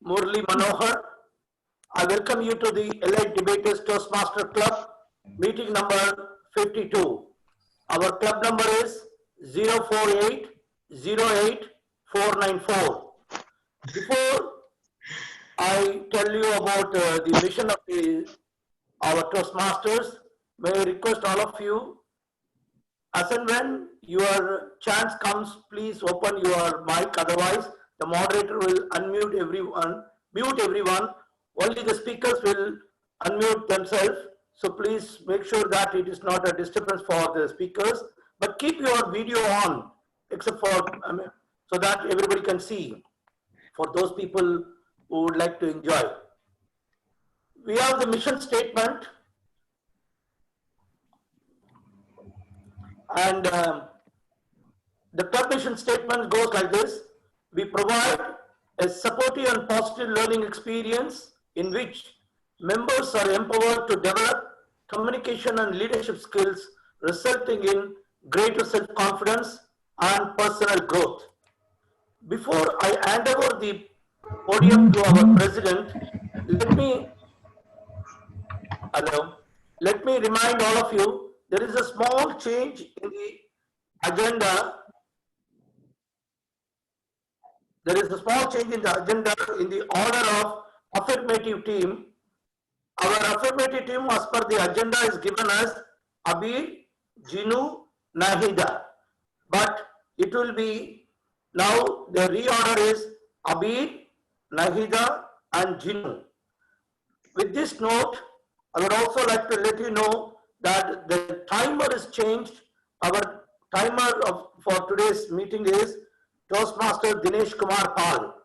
Murli Manohar. I welcome you to the Elite Debaters Toastmaster Club, meeting number 52. Our club number is 04808 Before I tell you about the mission of our Toastmasters, may I request all of you, as and when your chance comes, please open your mic. Otherwise, the moderator will unmute everyone, mute everyone. Only the speakers will unmute themselves. So please make sure that it is not a disturbance for the speakers. But keep your video on, except for so that everybody can see. For those people who would like to enjoy, we have the mission statement. And the club mission statement goes like this: we provide a supportive and positive learning experience in which members are empowered to develop communication and leadership skills, resulting in greater self-confidence and personal growth. Before I hand over the podium to our president, let me remind all of you, there is a small change in the agenda. There is a small change in the agenda in the order of affirmative team. Our affirmative team, as per the agenda, is given as Abir, Jinu, Nahida. But it will be now the reorder is Abir, Nahida, and Jinu. With this note, I would also like to let you know that the timer is changed. Our timer for today's meeting is Toastmaster Dinesh Kumar Pal.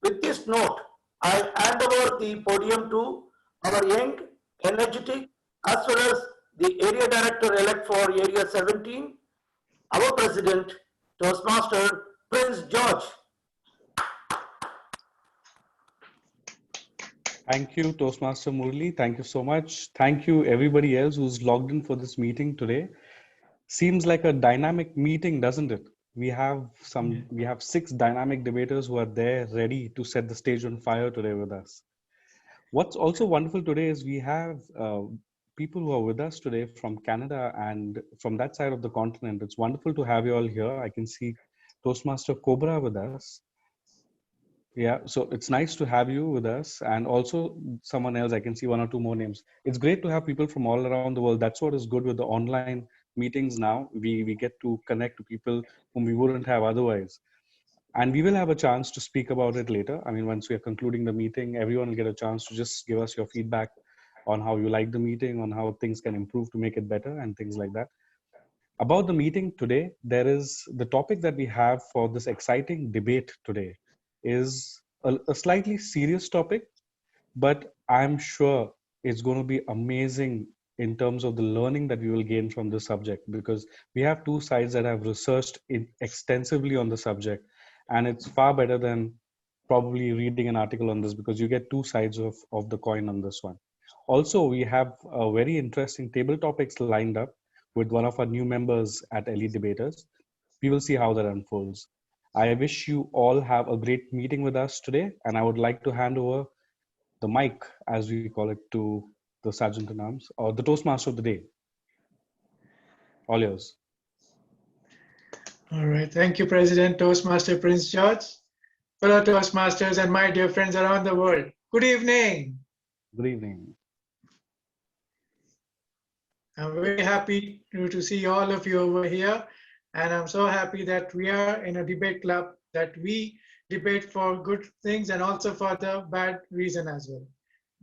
With this note, I hand over the podium to our young, energetic, as well as the area director elect for Area 17, our president, Toastmaster Prince George. Thank you, Toastmaster Murli. Thank you so much. Thank you, everybody else who's logged in for this meeting today. Seems like a dynamic meeting, doesn't it? We have 6 dynamic debaters who are there ready to set the stage on fire today with us. What's also wonderful today is we have people who are with us today from Canada and from that side of the continent. It's wonderful to have you all here. I can see Toastmaster Cobra with us. Yeah, so it's nice to have you with us, and also someone else. I can see 1 or 2 more names. It's great to have people from all around the world. That's what is good with the online meetings now. We get to connect to people whom we wouldn't have otherwise. And we will have a chance to speak about it later. I mean, once we are concluding the meeting, everyone will get a chance to just give us your feedback on how you like the meeting, on how things can improve to make it better, and things like that. About the meeting today, there is the topic that we have for this exciting debate today is a slightly serious topic, but I'm sure it's going to be amazing in terms of the learning that we will gain from this subject, because we have 2 sides that have researched extensively on the subject, and it's far better than probably reading an article on this, because you get 2 sides of the coin on this one. Also, we have a very interesting table topics lined up with one of our new members at Elite Debaters. We will see how that unfolds. I wish you all have a great meeting with us today, and I would like to hand over the mic, as we call it, to the Sergeant at Arms, or the Toastmaster of the day. All yours. All right. Thank you, President Toastmaster Prince George. Fellow Toastmasters and my dear friends around the world, good evening. Good evening. I'm very happy to see all of you over here. And I'm so happy that we are in a debate club, that we debate for good things and also for the bad reason as well.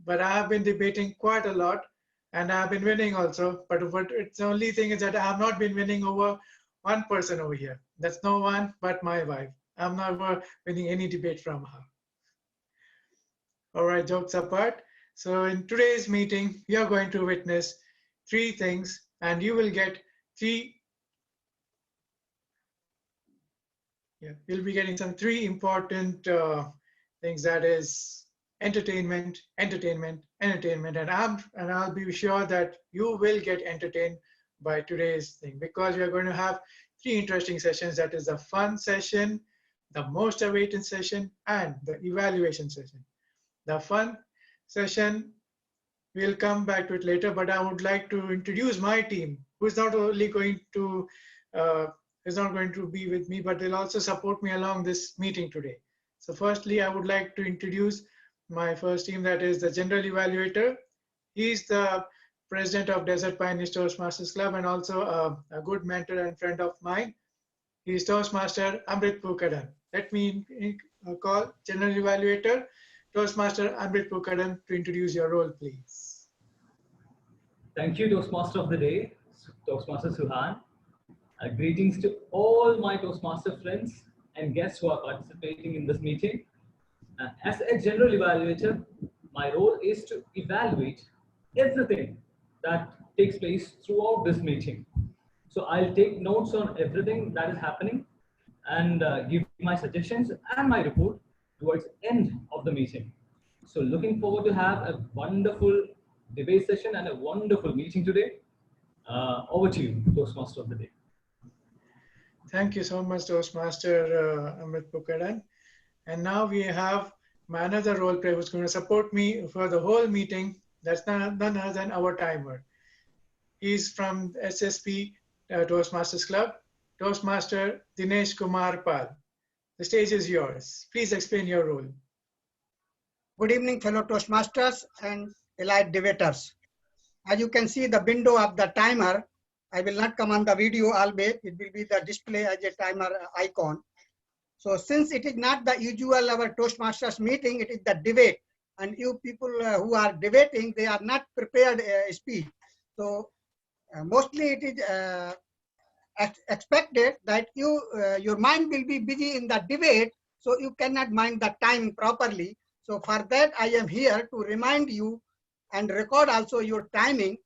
But I have been debating quite a lot, and I have been winning also. But it's the only thing is that I have not been winning over one person over here. That's no one but my wife. I'm not winning any debate from her. All right, jokes apart. So in today's meeting, we are going to witness 3 things, and you will get 3. We'll be getting some 3 important things, that is entertainment, entertainment, entertainment, and I'll be sure that you will get entertained by today's thing, because we are going to have 3 interesting sessions. That is a fun session, the most awaited session, and the evaluation session. The fun session, we'll come back to it later, but I would like to introduce my team, who is not only going to be with me, but they'll also support me along this meeting today. So firstly, I would like to introduce my first team, that is the General Evaluator. He's the President of Desert Pioneers Toastmasters Club and also a good mentor and friend of mine. He's Toastmaster Amrit Pukadan. Let me call General Evaluator Toastmaster Amrit Pukadan to introduce your role, please. Thank you, Toastmaster of the Day, Toastmaster Suhan. Greetings to all my Toastmaster friends and guests who are participating in this meeting. As a general evaluator, my role is to evaluate everything that takes place throughout this meeting. So I'll take notes on everything that is happening and give my suggestions and my report towards the end of the meeting. So looking forward to have a wonderful debate session and a wonderful meeting today. Over to you, Toastmaster of the Day. Thank you so much, Toastmaster Amrit Pukadan. And now we have my another role player who's going to support me for the whole meeting. That's none other than our timer. He's from SSP Toastmasters Club, Toastmaster Dinesh Kumar Pal. The stage is yours. Please explain your role. Good evening, fellow Toastmasters and allied debaters. As you can see the window of the timer, I will not come on the video, albeit it will be the display as a timer icon. So since it is not the usual our Toastmasters meeting, it is the debate. And you people who are debating, they are not prepared speech. So mostly it is expected that your mind will be busy in the debate, so you cannot mind the time properly. So for that, I am here to remind you and record also your timing.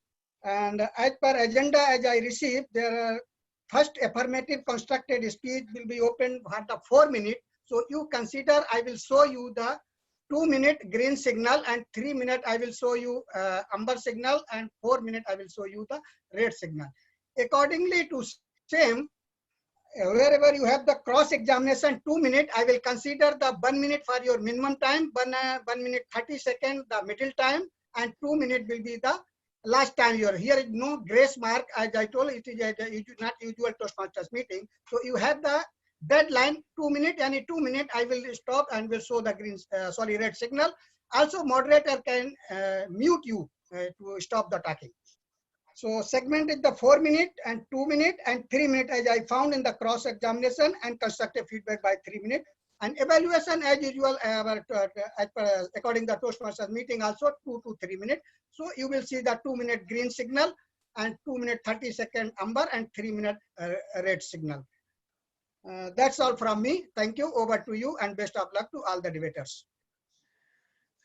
And as per agenda, as I received, there are first affirmative constructed speech will be open for the 4 minutes. So you consider I will show you the 2-minute green signal and 3 minutes I will show you amber signal and 4 minutes I will show you the red signal. Accordingly to same, wherever you have the cross examination 2 minutes, I will consider the 1 minute for your minimum time, 1 minute 30 seconds the middle time, and 2 minutes will be the last time. Here is no grace mark, as I told, it is not usual Toastmasters meeting. So you have the deadline 2 minutes, and in 2 minutes I will stop and will show the green, red signal. Also moderator can mute you to stop the talking. So segment is the 4 minutes and 2 minutes and 3 minutes as I found in the cross examination and constructive feedback by 3 minutes. And evaluation as usual according to the Toastmasters meeting also 2 to 3 minutes. So you will see the 2 minute green signal and 2 minute 30 second amber and 3 minute red signal. That's all from me. Thank you. Over to you and best of luck to all the debaters.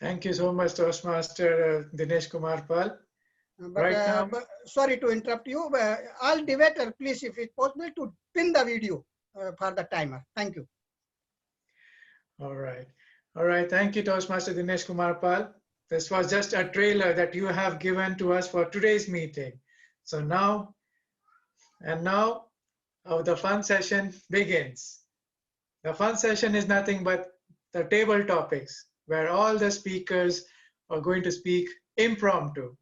Thank you so much, Toastmaster Dinesh Kumar Pal. But sorry to interrupt you. All debaters, please, if it's possible, to pin the video for the timer. Thank you. All right. All right. Thank you, Toastmaster Dinesh Kumar Pal. This was just a trailer that you have given to us for today's meeting. So now the fun session begins. The fun session is nothing but the table topics, where all the speakers are going to speak impromptu.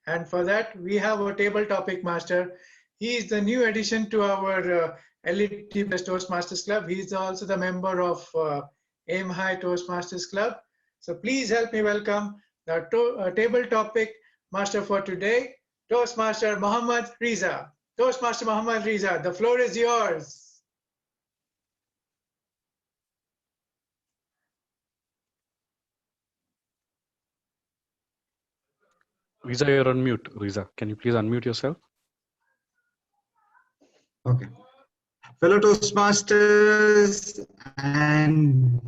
And for that, we have a table topic master. He is the new addition to our Elite Toastmasters Club. He is also the member of Aim High Toastmasters Club. So please help me welcome the table topic master for today, Toastmaster Muhammad Riza. Toastmaster Muhammad Riza, the floor is yours. Riza, you're on mute. Riza, can you please unmute yourself? Okay. Fellow Toastmasters and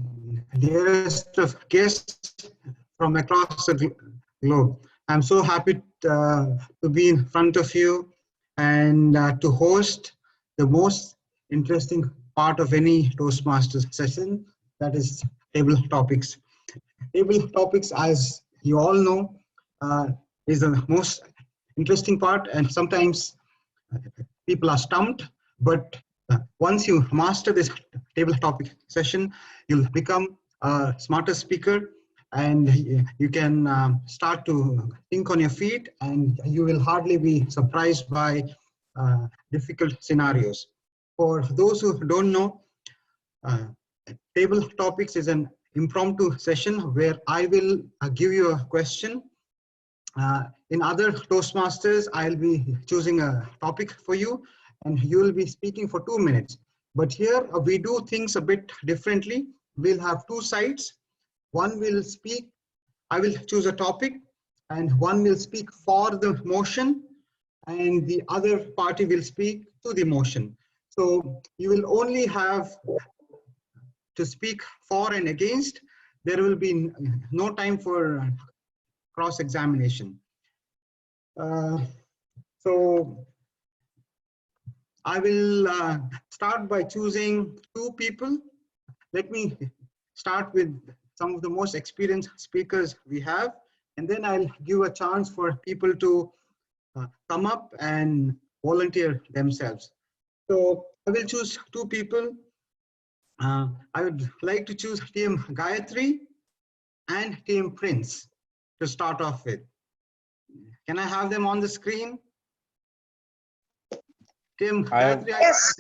dearest of guests from across the globe, I'm so happy to be in front of you and to host the most interesting part of any Toastmasters session, that is table topics. Table topics, as you all know, is the most interesting part, and sometimes people are stumped, but once you master this table topic session, you'll become a smarter speaker, and you can start to think on your feet, and you will hardly be surprised by difficult scenarios. For those who don't know, table topics is an impromptu session where I will give you a question. In other Toastmasters, I'll be choosing a topic for you, and you will be speaking for 2 minutes. But here we do things a bit differently. We'll have two sides. One will speak, I will choose a topic, and one will speak for the motion, and the other party will speak to the motion. So you will only have to speak for and against. There will be no time for cross-examination. So I will start by choosing two people. Let me start with some of the most experienced speakers we have, and then I'll give a chance for people to come up and volunteer themselves. So I will choose two people. I would like to choose Team Gayatri and Team Prince to start off with. Can I have them on the screen? Team Gayatri. Yes.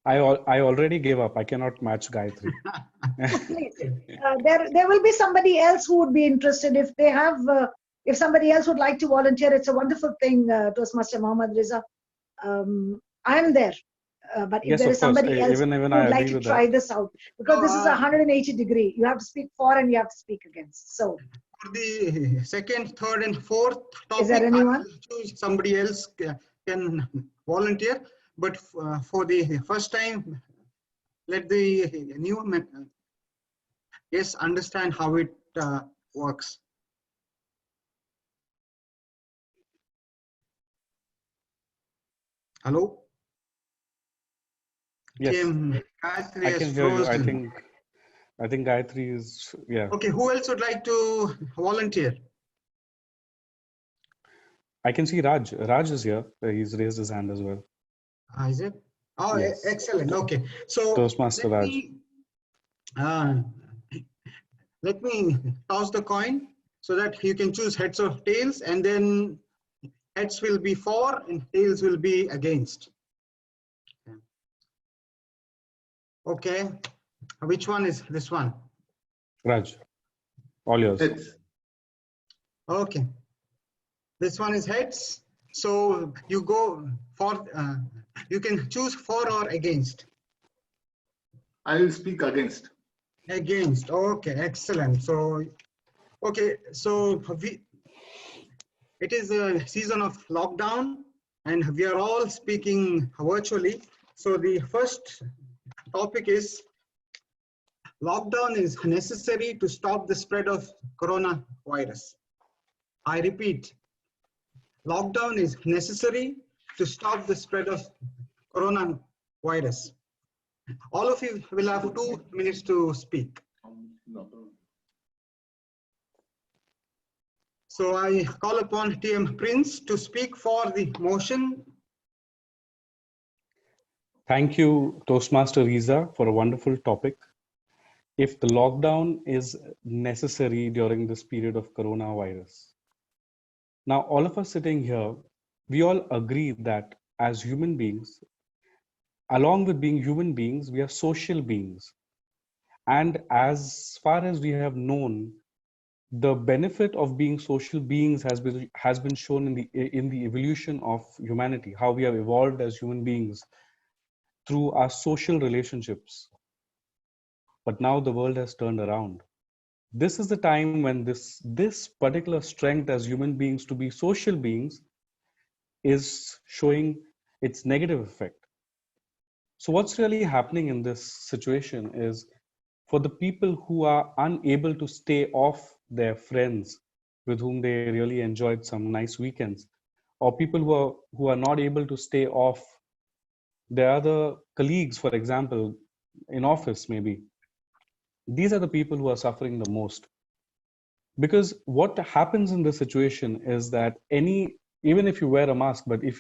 I already gave up. I cannot match Gayatri. Please. There will be somebody else who would be interested if they have. If somebody else would like to volunteer, it's a wonderful thing. Toastmaster Mohammad Riza, I am there. But if Yes, there of is somebody course. else Even who I would like agree to with try that. this out, because this is 180-degree. You have to speak for and you have to speak against. So For the second, third, and fourth topic, is there I anyone? will choose somebody else can volunteer. But for the first time, let the new guests understand how it works. Hello? Yes, Team Gayatri I has can hear you. frozen. I think Gayatri is, yeah. Okay, who else would like to volunteer? I can see Raj. Raj is here. He's raised his hand as well. Is it? Oh, Yes. excellent. Okay, so Toastmaster Raj. Let me toss the coin so that you can choose heads or tails, and then heads will be for and tails will be against. Okay, which one is this one? Raj, all yours. Heads. Okay, this one is heads. So you go for, you can choose for or against. I will speak against. Against. Okay, excellent. So, okay, so it is a season of lockdown, and we are all speaking virtually. So the first topic is lockdown is necessary to stop the spread of coronavirus. I repeat, lockdown is necessary to stop the spread of coronavirus. All of you will have 2 minutes to speak. So I call upon TM Prince to speak for the motion. Thank you, Toastmaster Riza, for a wonderful topic. If the lockdown is necessary during this period of coronavirus. Now, all of us sitting here, we all agree that as human beings, along with being human beings, we are social beings. And as far as we have known, the benefit of being social beings has been shown in the evolution of humanity, how we have evolved as human beings through our social relationships. But now the world has turned around. This is the time when this particular strength as human beings to be social beings is showing its negative effect. So what's really happening in this situation is, for the people who are unable to stay off their friends with whom they really enjoyed some nice weekends, or people who are not able to stay off their other colleagues, for example, in office maybe, these are the people who are suffering the most. Because what happens in this situation is that even if you wear a mask, but if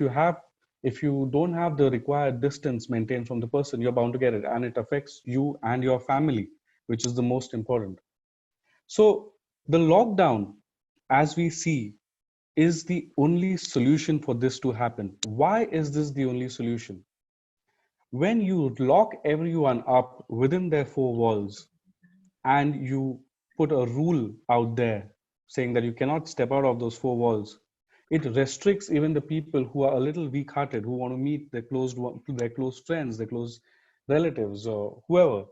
if you don't have the required distance maintained from the person, you're bound to get it, and it affects you and your family, which is the most important. So the lockdown, as we see, is the only solution for this to happen. Why is this the only solution? When you lock everyone up within their four walls and you put a rule out there saying that you cannot step out of those four walls, it restricts even the people who are a little weak-hearted, who want to meet their close friends, their close relatives, or whoever.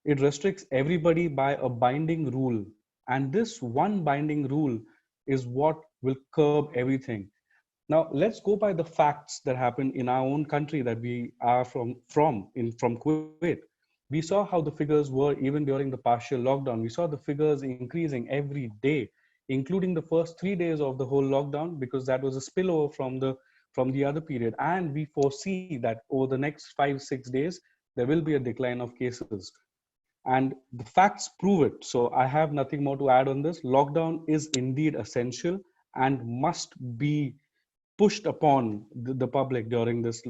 It restricts everybody by a binding rule, and this one binding rule is what will curb everything. Now let's go by the facts that happen in our own country that we are from Kuwait. We saw how the figures were even during the partial lockdown. We saw the figures increasing every day, including the first 3 days of the whole lockdown, because that was a spillover from the other period. And we foresee that over the next 5-6 days, there will be a decline of cases. And the facts prove it. So I have nothing more to add on this. Lockdown is indeed essential and must be pushed upon the public during this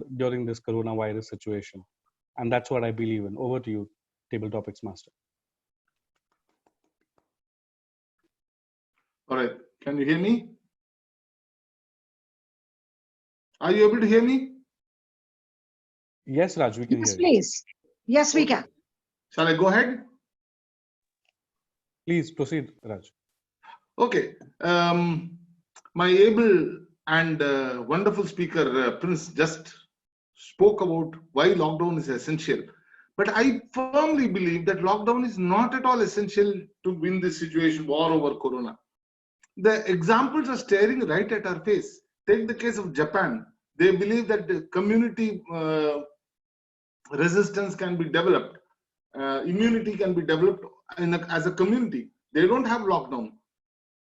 coronavirus situation. And that's what I believe in. Over to you, Table Topics Master. All right. Can you hear me? Are you able to hear me? Yes, Raj, we can Yes, hear you. please. Yes, we can. Shall I go ahead? Please proceed, Raj. Okay. My able and wonderful speaker, Prince, just spoke about why lockdown is essential. But I firmly believe that lockdown is not at all essential to win this situation, war over corona. The examples are staring right at our face. Take the case of Japan. They believe that the community resistance can be developed, immunity can be developed as a community. They don't have lockdown.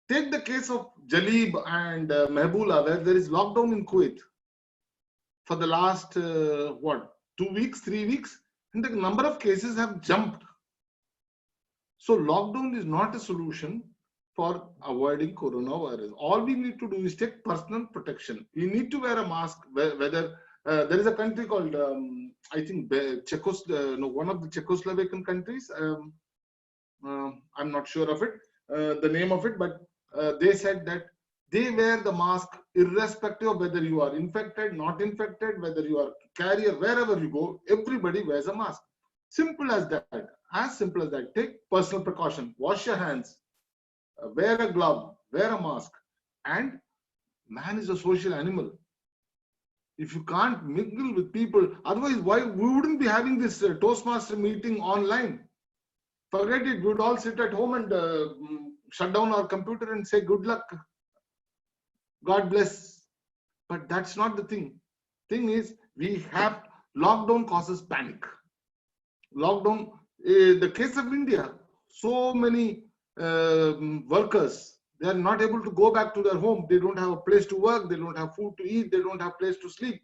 Take the case of Jalib and Mehboola, where there is lockdown in Kuwait for the last 2 weeks, 3 weeks, and the number of cases have jumped. So lockdown is not a solution for avoiding coronavirus. All we need to do is take personal protection. We need to wear a mask. Whether there is a country called I think one of the Czechoslovakian countries. I'm not sure of it, the name of it, but they said that they wear the mask irrespective of whether you are infected, not infected, whether you are carrier, wherever you go, everybody wears a mask. Simple as that. As simple as that. Take personal precaution. Wash your hands. Wear a glove. Wear a mask. And man is a social animal. If you can't mingle with people, otherwise, why we wouldn't be having this Toastmaster meeting online? Forget it. We would all sit at home and shut down our computer and say good luck. God bless. But that's not the thing. Thing is, we have lockdown causes panic. Lockdown, the case of India, so many workers, they are not able to go back to their home. They don't have a place to work. They don't have food to eat. They don't have a place to sleep.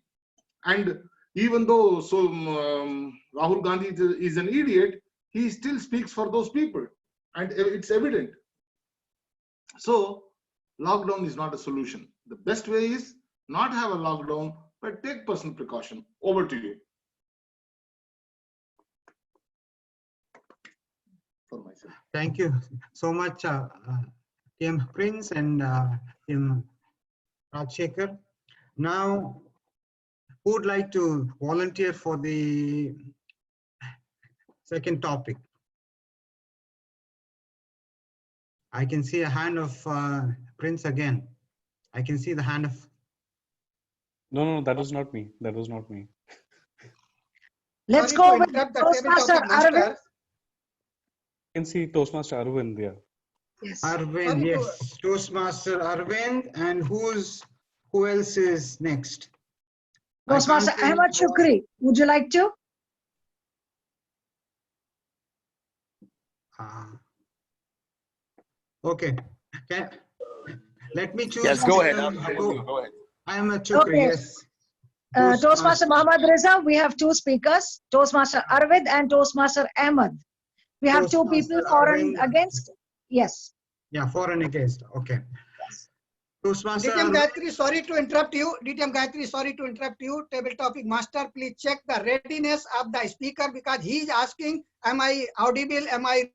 And even though Rahul Gandhi is an idiot, he still speaks for those people. And it's evident. So lockdown is not a solution. The best way is not have a lockdown, but take personal precaution. Over to you. For myself. Thank you so much, Team Prince and Team Rajshekhar. Now, who would like to volunteer for the second topic? I can see a hand of Prince again. I can see the hand of. No, that was not me. That was not me. Let's Sorry go to with interrupt the Toastmaster tabletop master. Arvind. You can see Toastmaster Arvind there. Yes. Arvind, Sorry to- yes. Toastmaster Arvind, and who else is next? I Toastmaster can't see- Ahmed Shukri, would you like to? Okay. Let me choose. Yes, go ahead. Go ahead. I am a Chukri, Okay. yes. Toastmaster Muhammad Reza, we have two speakers, Toastmaster Arvind and Toastmaster Ahmed. We have two Toastmaster people for and Arvind. against. Yes. Yeah, for and against. Okay. Yes. Toastmaster DTM Arvind. Gayatri, sorry to interrupt you. DTM Gayatri, sorry to interrupt you. Table topic master, please check the readiness of the speaker because he is asking, am I audible? Am I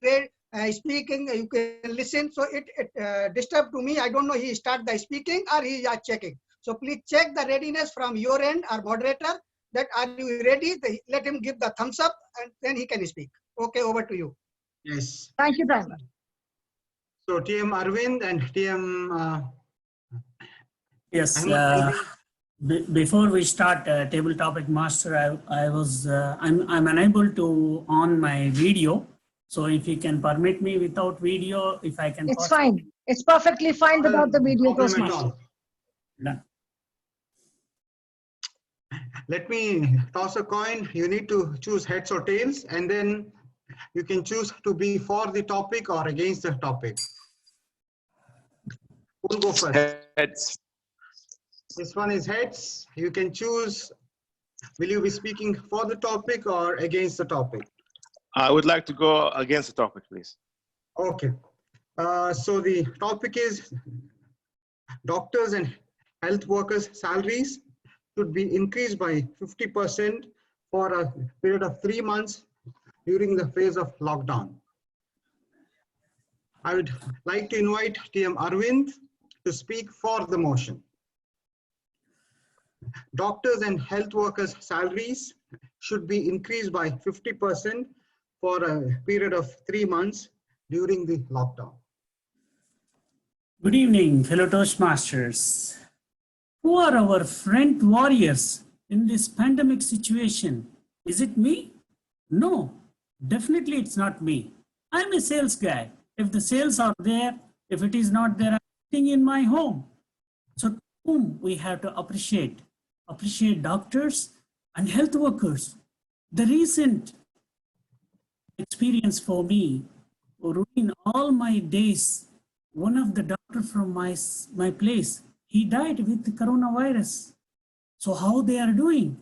speaking? You can listen. So it disturbed to me. I don't know he start the speaking or he is checking. So please check the readiness from your end or moderator that are you ready? Let him give the thumbs up and then he can speak. Okay, over to you. Yes. Thank you, Timer. So TM Arvind and TM Yes. Ahmed. Before we start, table topic master, I'm unable to on my video. So if you can permit me without video, if I can. It's fine. It's perfectly fine without the video, Problem at Toastmaster. all. Done. Let me toss a coin. You need to choose heads or tails, and then you can choose to be for the topic or against the topic. Who'll go first? Heads. This one is heads. You can choose. Will you be speaking for the topic or against the topic? I would like to go against the topic, please. Okay. So the topic is doctors and health workers' salaries should be increased by 50% for a period of 3 months during the phase of lockdown. I would like to invite TM Arvind to speak for the motion. Doctors and health workers' salaries should be increased by 50% for a period of 3 months during the lockdown. Good evening, fellow Toastmasters. Who are our front warriors in this pandemic situation? Is it me? No, definitely it's not me. I'm a sales guy. If the sales are there, if it is not there, I'm sitting in my home. So whom we have to appreciate doctors and health workers. The recent experience for me, in all my days, one of the doctors from my place, he died with the coronavirus. So how they are doing?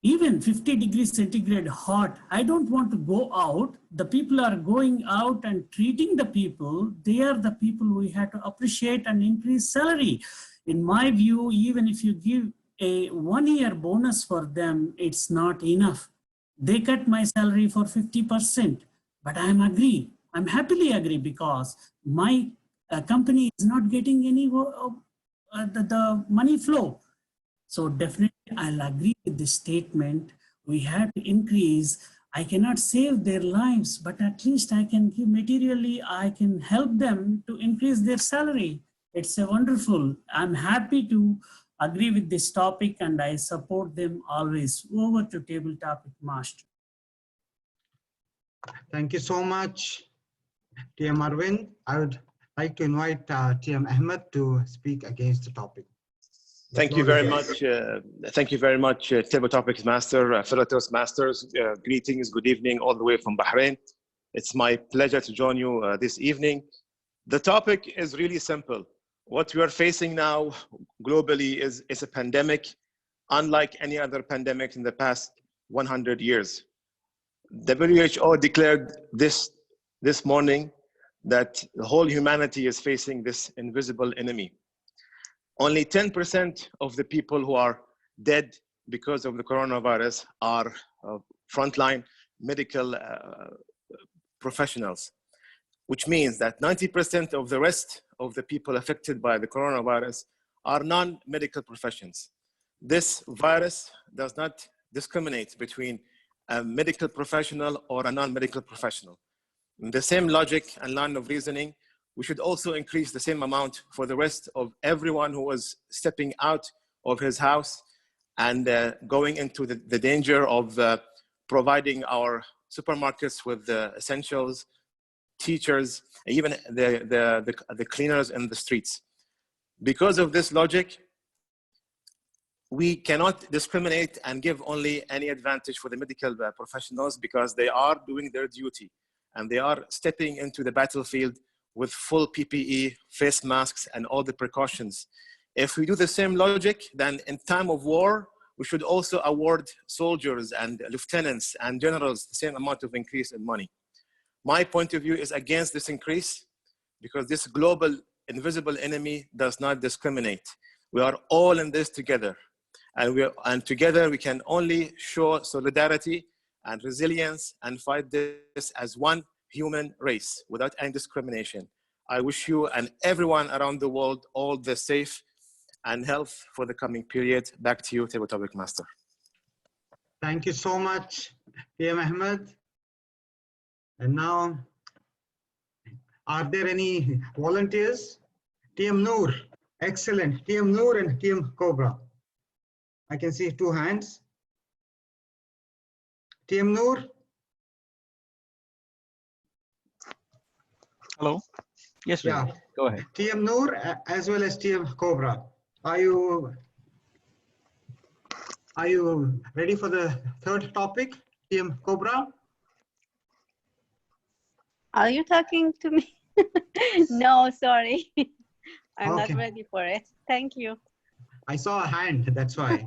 Even 50 degrees centigrade hot, I don't want to go out. The people are going out and treating the people. They are the people we have to appreciate and increase salary. In my view, even if you give a 1-year bonus for them, it's not enough. They cut my salary for 50%, but I'm happily agree because my company is not getting any the money flow. So definitely I'll agree with this statement. We have to increase. I cannot save their lives, but at least I can give materially, I can help them to increase their salary. It's a wonderful. I'm happy to agree with this topic and I support them always. Over to table topic master. Thank you so much, TM Arvind. I would like to invite TM Ahmed to speak against the topic. Thank you very much. Thank you very much, Table Topics Master, fellow Toastmasters. Greetings, good evening, all the way from Bahrain. It's my pleasure to join you this evening. The topic is really simple. What we are facing now globally is a pandemic, unlike any other pandemic in the past 100 years. WHO declared this morning that the whole humanity is facing this invisible enemy. Only 10% of the people who are dead because of the coronavirus are frontline medical professionals, which means that 90% of the rest of the people affected by the coronavirus are non-medical professions. This virus does not discriminate between a medical professional or a non-medical professional. In the same logic and line of reasoning, we should also increase the same amount for the rest of everyone who was stepping out of his house and going into the danger of providing our supermarkets with the essentials, teachers, even the cleaners in the streets. Because of this logic, we cannot discriminate and give only any advantage for the medical professionals because they are doing their duty and they are stepping into the battlefield with full PPE, face masks, and all the precautions. If we do the same logic, then in time of war, we should also award soldiers and lieutenants and generals the same amount of increase in money. My point of view is against this increase because this global invisible enemy does not discriminate. We are all in this together. And together we can only show solidarity and resilience and fight this as one human race without any discrimination. I wish you and everyone around the world all the safe and health for the coming period. Back to you, Table Topic Master. Thank you so much, PM Ahmed. And now, are there any volunteers? TM Noor, excellent. TM Noor and TM Cobra. I can see 2 hands. TM Noor. Hello. Yes, Yeah. go ahead. TM Noor as well as TM Cobra. Are you ready for the third topic, TM Cobra? Are you talking to me? No, sorry. I'm Okay. not ready for it. Thank you. I saw a hand, that's why.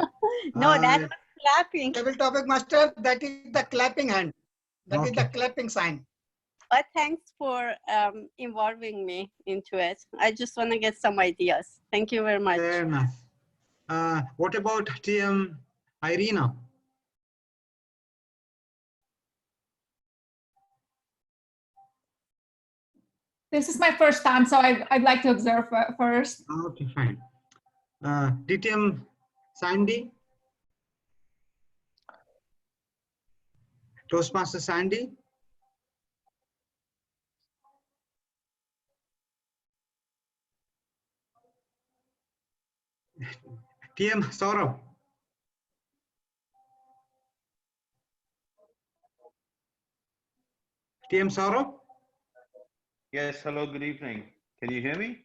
No, that was clapping. Table topic master, that is the clapping hand. That is the clapping sign. But thanks for involving me into it. I just want to get some ideas. Thank you very much. Fair enough. What about TM Irina? This is my first time, so I'd like to observe first. Okay, fine. DTM Sandy? Toastmaster Sandy? TM Saurabh? TM Saurabh? Yes, hello, good evening. Can you hear me?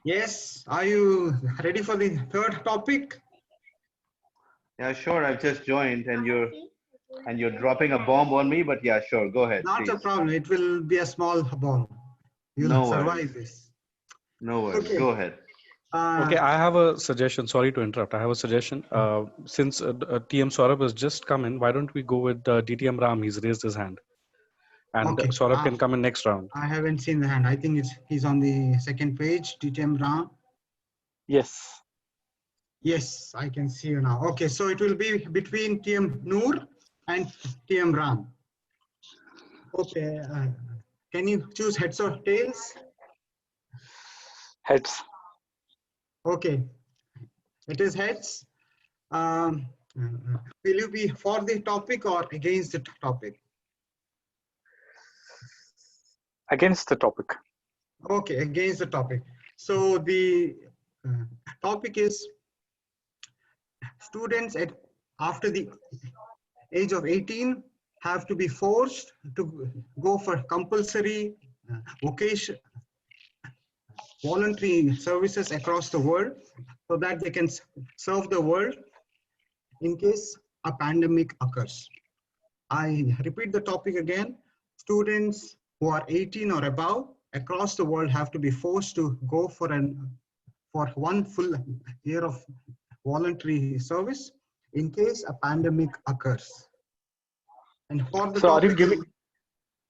Yes. Are you ready for the third topic? Yeah, sure. I've just joined and you're dropping a bomb on me, but yeah, sure. Go ahead. Not please. a problem. It will be a small bomb. You'll No survive worries. this. No worries. Okay. Go ahead. Okay, I have a suggestion. Sorry to interrupt. I have a suggestion. Since TM Saurabh has just come in, why don't we go with DTM Ram? He's raised his hand. And Okay. Saurabh can come in next round. I haven't seen the hand. I think he's on the second page. DTM Ram. Yes. Yes, I can see you now. Okay, so it will be between TM Noor and TM Ram. Okay, can you choose heads or tails? Heads. Okay, it is heads. Will you be for the topic or against the topic? Against the topic. Okay, against the topic. So the topic is students after the age of 18 have to be forced to go for compulsory vocation, voluntary services across the world so that they can serve the world in case a pandemic occurs. I repeat the topic again. Students who are 18 or above across the world have to be forced to go for 1 full year of voluntary service in case a pandemic occurs. And for the So topic, are you giving?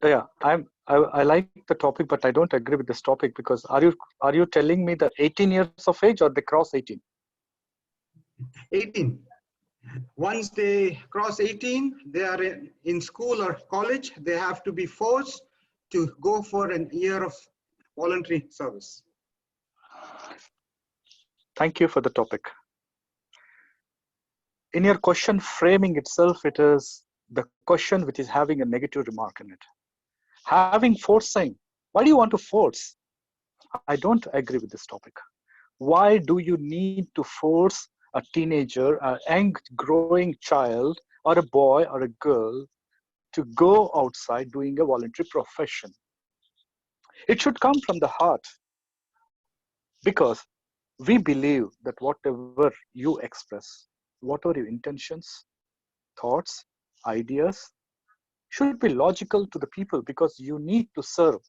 Yeah, I like the topic, but I don't agree with this topic because are you telling me the 18 years of age or they cross 18? 18. Once they cross 18, they are in school or college, they have to be forced to go for a year of voluntary service. Thank you for the topic. In your question framing itself, it is the question which is having a negative remark in it. Having forcing, why do you want to force? I don't agree with this topic. Why do you need to force a teenager, a young growing child, or a boy or a girl to go outside doing a voluntary profession? It should come from the heart, because we believe that whatever you express, whatever your intentions, thoughts, ideas, should be logical to the people because you need to serve.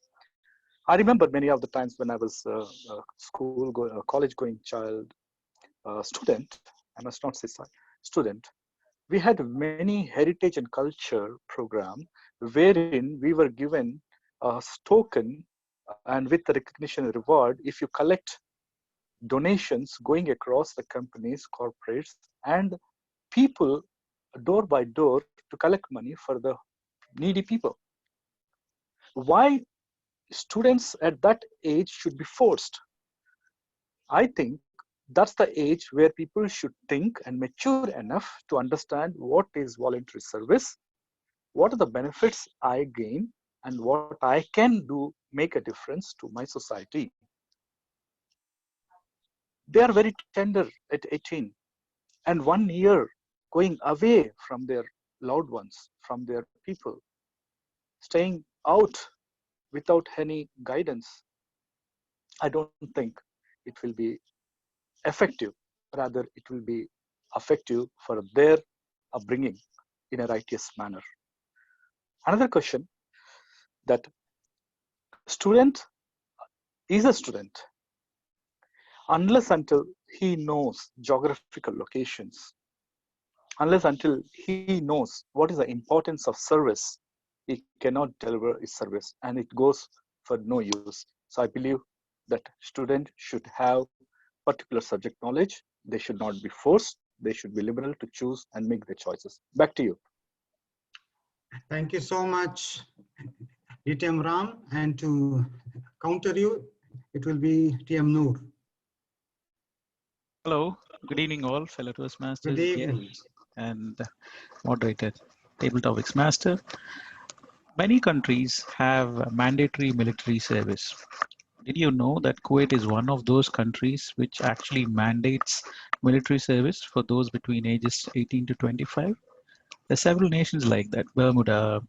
I remember many of the times when I was a college going child, student, I must not say student, we had many heritage and culture program wherein we were given a token and with the recognition and reward, if you collect donations going across the companies, corporates, and people door by door to collect money for the needy people. Why students at that age should be forced? I think that's the age where people should think and mature enough to understand what is voluntary service, what are the benefits I gain, and what I can do make a difference to my society. They are very tender at 18, and 1 year going away from their loved ones, from their people, staying out without any guidance. I don't think it will be effective. Rather, it will be effective for their upbringing in a righteous manner. Another question, that student is a student unless until he knows geographical locations, unless until he knows what is the importance of service, he cannot deliver his service and it goes for no use. So I believe that student should have particular subject knowledge. They should not be forced. They should be liberal to choose and make their choices. Back to you. Thank you so much, DTM Ram. And to counter you, it will be TM Noor. Hello, good evening all, fellow Toastmasters, Good evening. guests, and moderated Table Topics Master. Many countries have mandatory military service. Did you know that Kuwait is one of those countries which actually mandates military service for those between ages 18 to 25? There are several nations like that: Bermuda,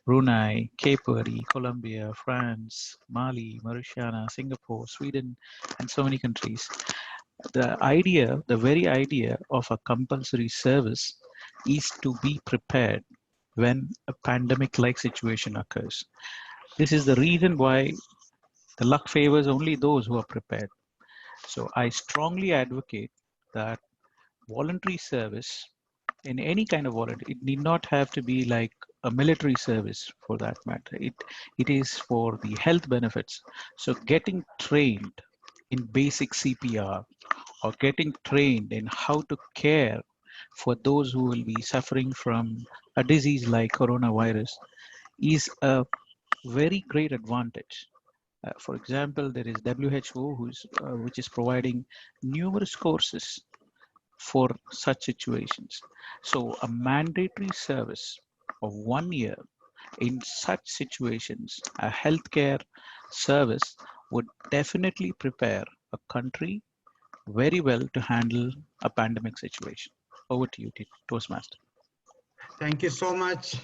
Brunei, Cape Verde, Colombia, France, Mali, Mauritania, Singapore, Sweden, and so many countries. The very idea of a compulsory service is to be prepared when a pandemic-like situation occurs. This is the reason why the luck favors only those who are prepared. So I strongly advocate that voluntary service, in any kind of voluntary, it need not have to be like a military service for that matter. It is for the health benefits. So getting trained in basic CPR, or getting trained in how to care for those who will be suffering from a disease like coronavirus is a very great advantage. For example, there is WHO, which is providing numerous courses for such situations. So a mandatory service of 1 year in such situations, a healthcare service would definitely prepare a country very well to handle a pandemic situation. Over to you, Toastmaster. Thank you so much,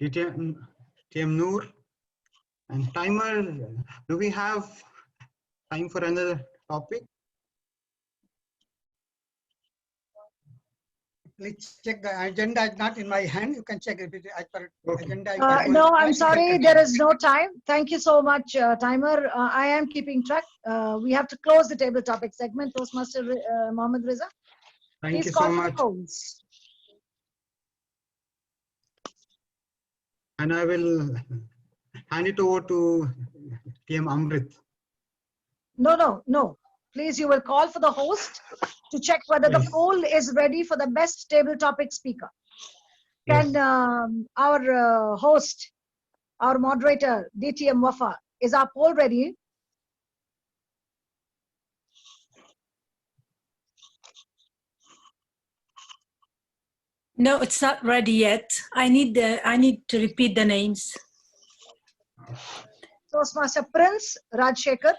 TM Noor. And timer, do we have time for another topic? Please check the agenda is not in my hand. You can check it. Agenda. No, I'm sorry, there is no time. Thank you so much, timer. I am keeping track. We have to close the table topic segment. Toastmaster Mohammed Reza. Thank you so much. And I will hand it over to TM Amrit. No. Please, you will call for the host to check whether the poll is ready for the best table topic speaker. Can our host, our moderator, DTM Wafa, is our poll ready? No, it's not ready yet. I need to repeat the names. Toastmaster Prince Rajshekhar.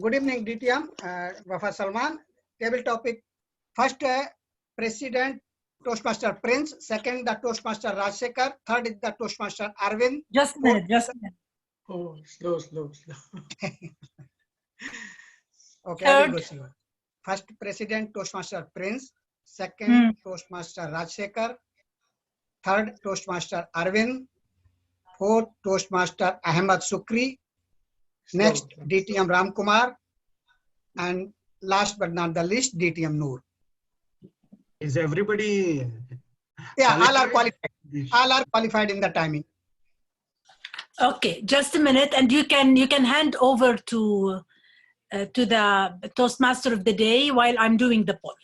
Good evening, DTM, Wafa Salman. Table topic, first President Toastmaster Prince, second the Toastmaster Rajshekhar, third is the Toastmaster Arvind. Just a minute. Oh, slow. Okay, I will go see. First President Toastmaster Prince, second Toastmaster Rajshekhar, third Toastmaster Arvind, fourth Toastmaster Ahmed Sukri, next DTM Ramkumar, and last but not the least DTM Noor. Is everybody? Yeah, all are qualified. All are qualified in the timing. Okay, just a minute, and you can hand over to the Toastmaster of the day while I'm doing the poll.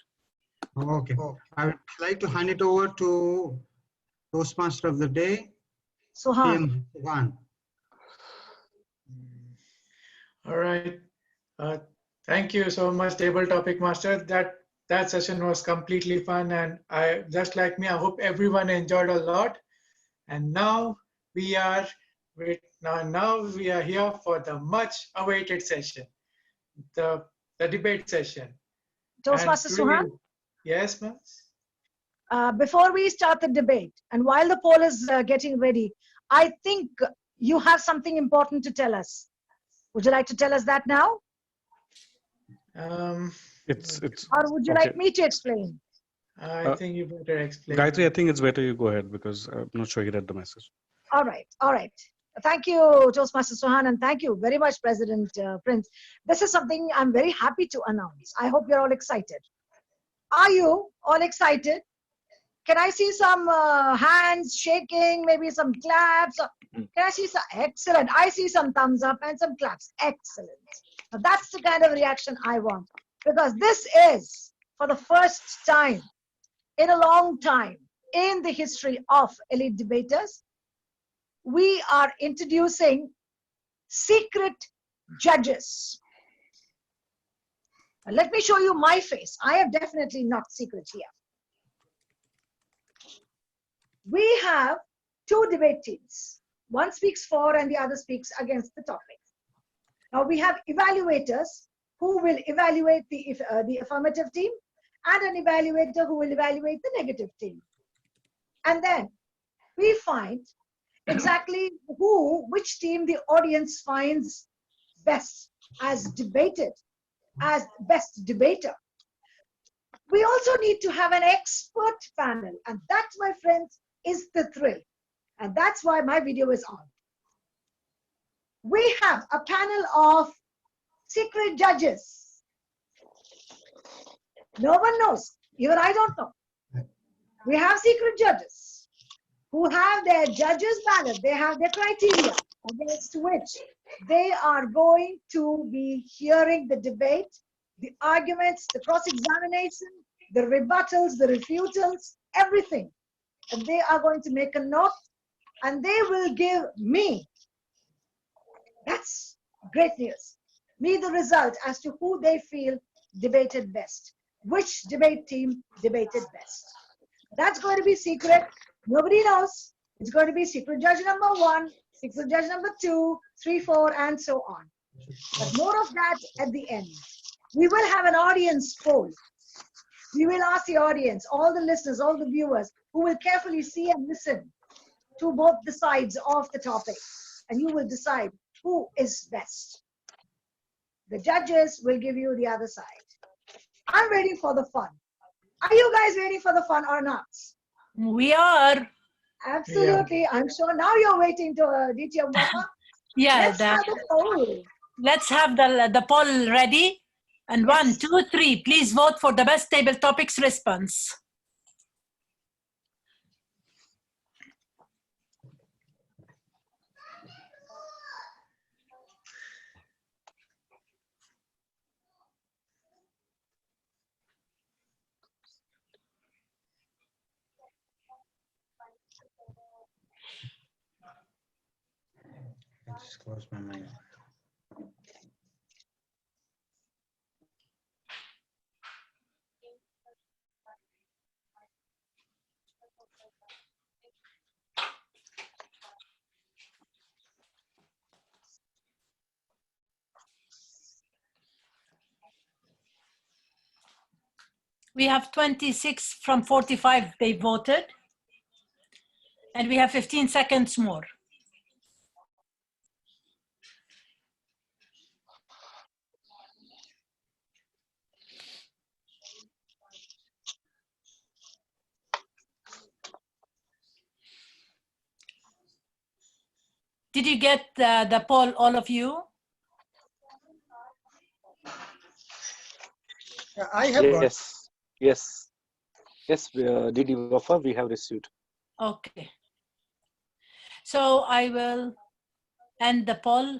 Okay. I would like to hand it over to Toastmaster of the day, Suhan. PM Kuwait. All right. Thank you so much, Table Topic Master. That session was completely fun, and I just like me, I hope everyone enjoyed a lot. And now we are here for the much awaited session, the debate session. Toastmaster Suhan? Yes, ma'am. Before we start the debate, and while the poll is getting ready, I think you have something important to tell us. Would you like to tell us that now? It's Or would you okay. like me to explain? I think you better explain. Gayatri, I think it's better you go ahead because I'm not sure you read the message. All right, all right. Thank you, Toastmaster Suhan, and thank you very much, President Prince. This is something I'm very happy to announce. I hope you're all excited. Are you all excited? Can I see some hands shaking, maybe some claps? Can I see some? Excellent. I see some thumbs up and some claps. Excellent. Now that's the kind of reaction I want, because this is, for the first time in a long time in the history of Elite Debaters, we are introducing secret judges. Now, let me show you my face. I am definitely not secret here. We have two debate teams. One speaks for and the other speaks against the topic. Now we have evaluators who will evaluate the affirmative team, and an evaluator who will evaluate the negative team. And then we find exactly which team the audience finds best as debated, as best debater. We also need to have an expert panel, and that, my friends, is the thrill. And that's why my video is on. We have a panel of secret judges. No one knows, even I don't know. We have secret judges who have their judges ballot, they have their criteria against which they are going to be hearing the debate, the arguments, the cross-examination, the rebuttals, the refutals, everything. And they are going to make a note, and they will give me, that's great news, me the result as to who they feel debated best, which debate team debated best. That's going to be secret. Nobody knows. It's going to be secret judge number 1, secret judge number 2, 3, 4, and so on. But more of that at the end. We will have an audience poll. We will ask the audience, all the listeners, all the viewers, who will carefully see and listen to both the sides of the topic. And you will decide who is best. The judges will give you the other side. I'm waiting for the fun. Are you guys waiting for the fun or not? We are. Absolutely. Yeah. I'm sure now you're waiting to DTM Mama. Yeah. Let's have the poll. Let's have the poll ready. And yes. 1, 2, 3, please vote for the best table topics response. I just closed my mind. We have 26 from 45, they voted. And we have 15 seconds more. Did you get the poll, all of you? I have got. Yes. Did you offer? We have received. Okay. So I will end the poll.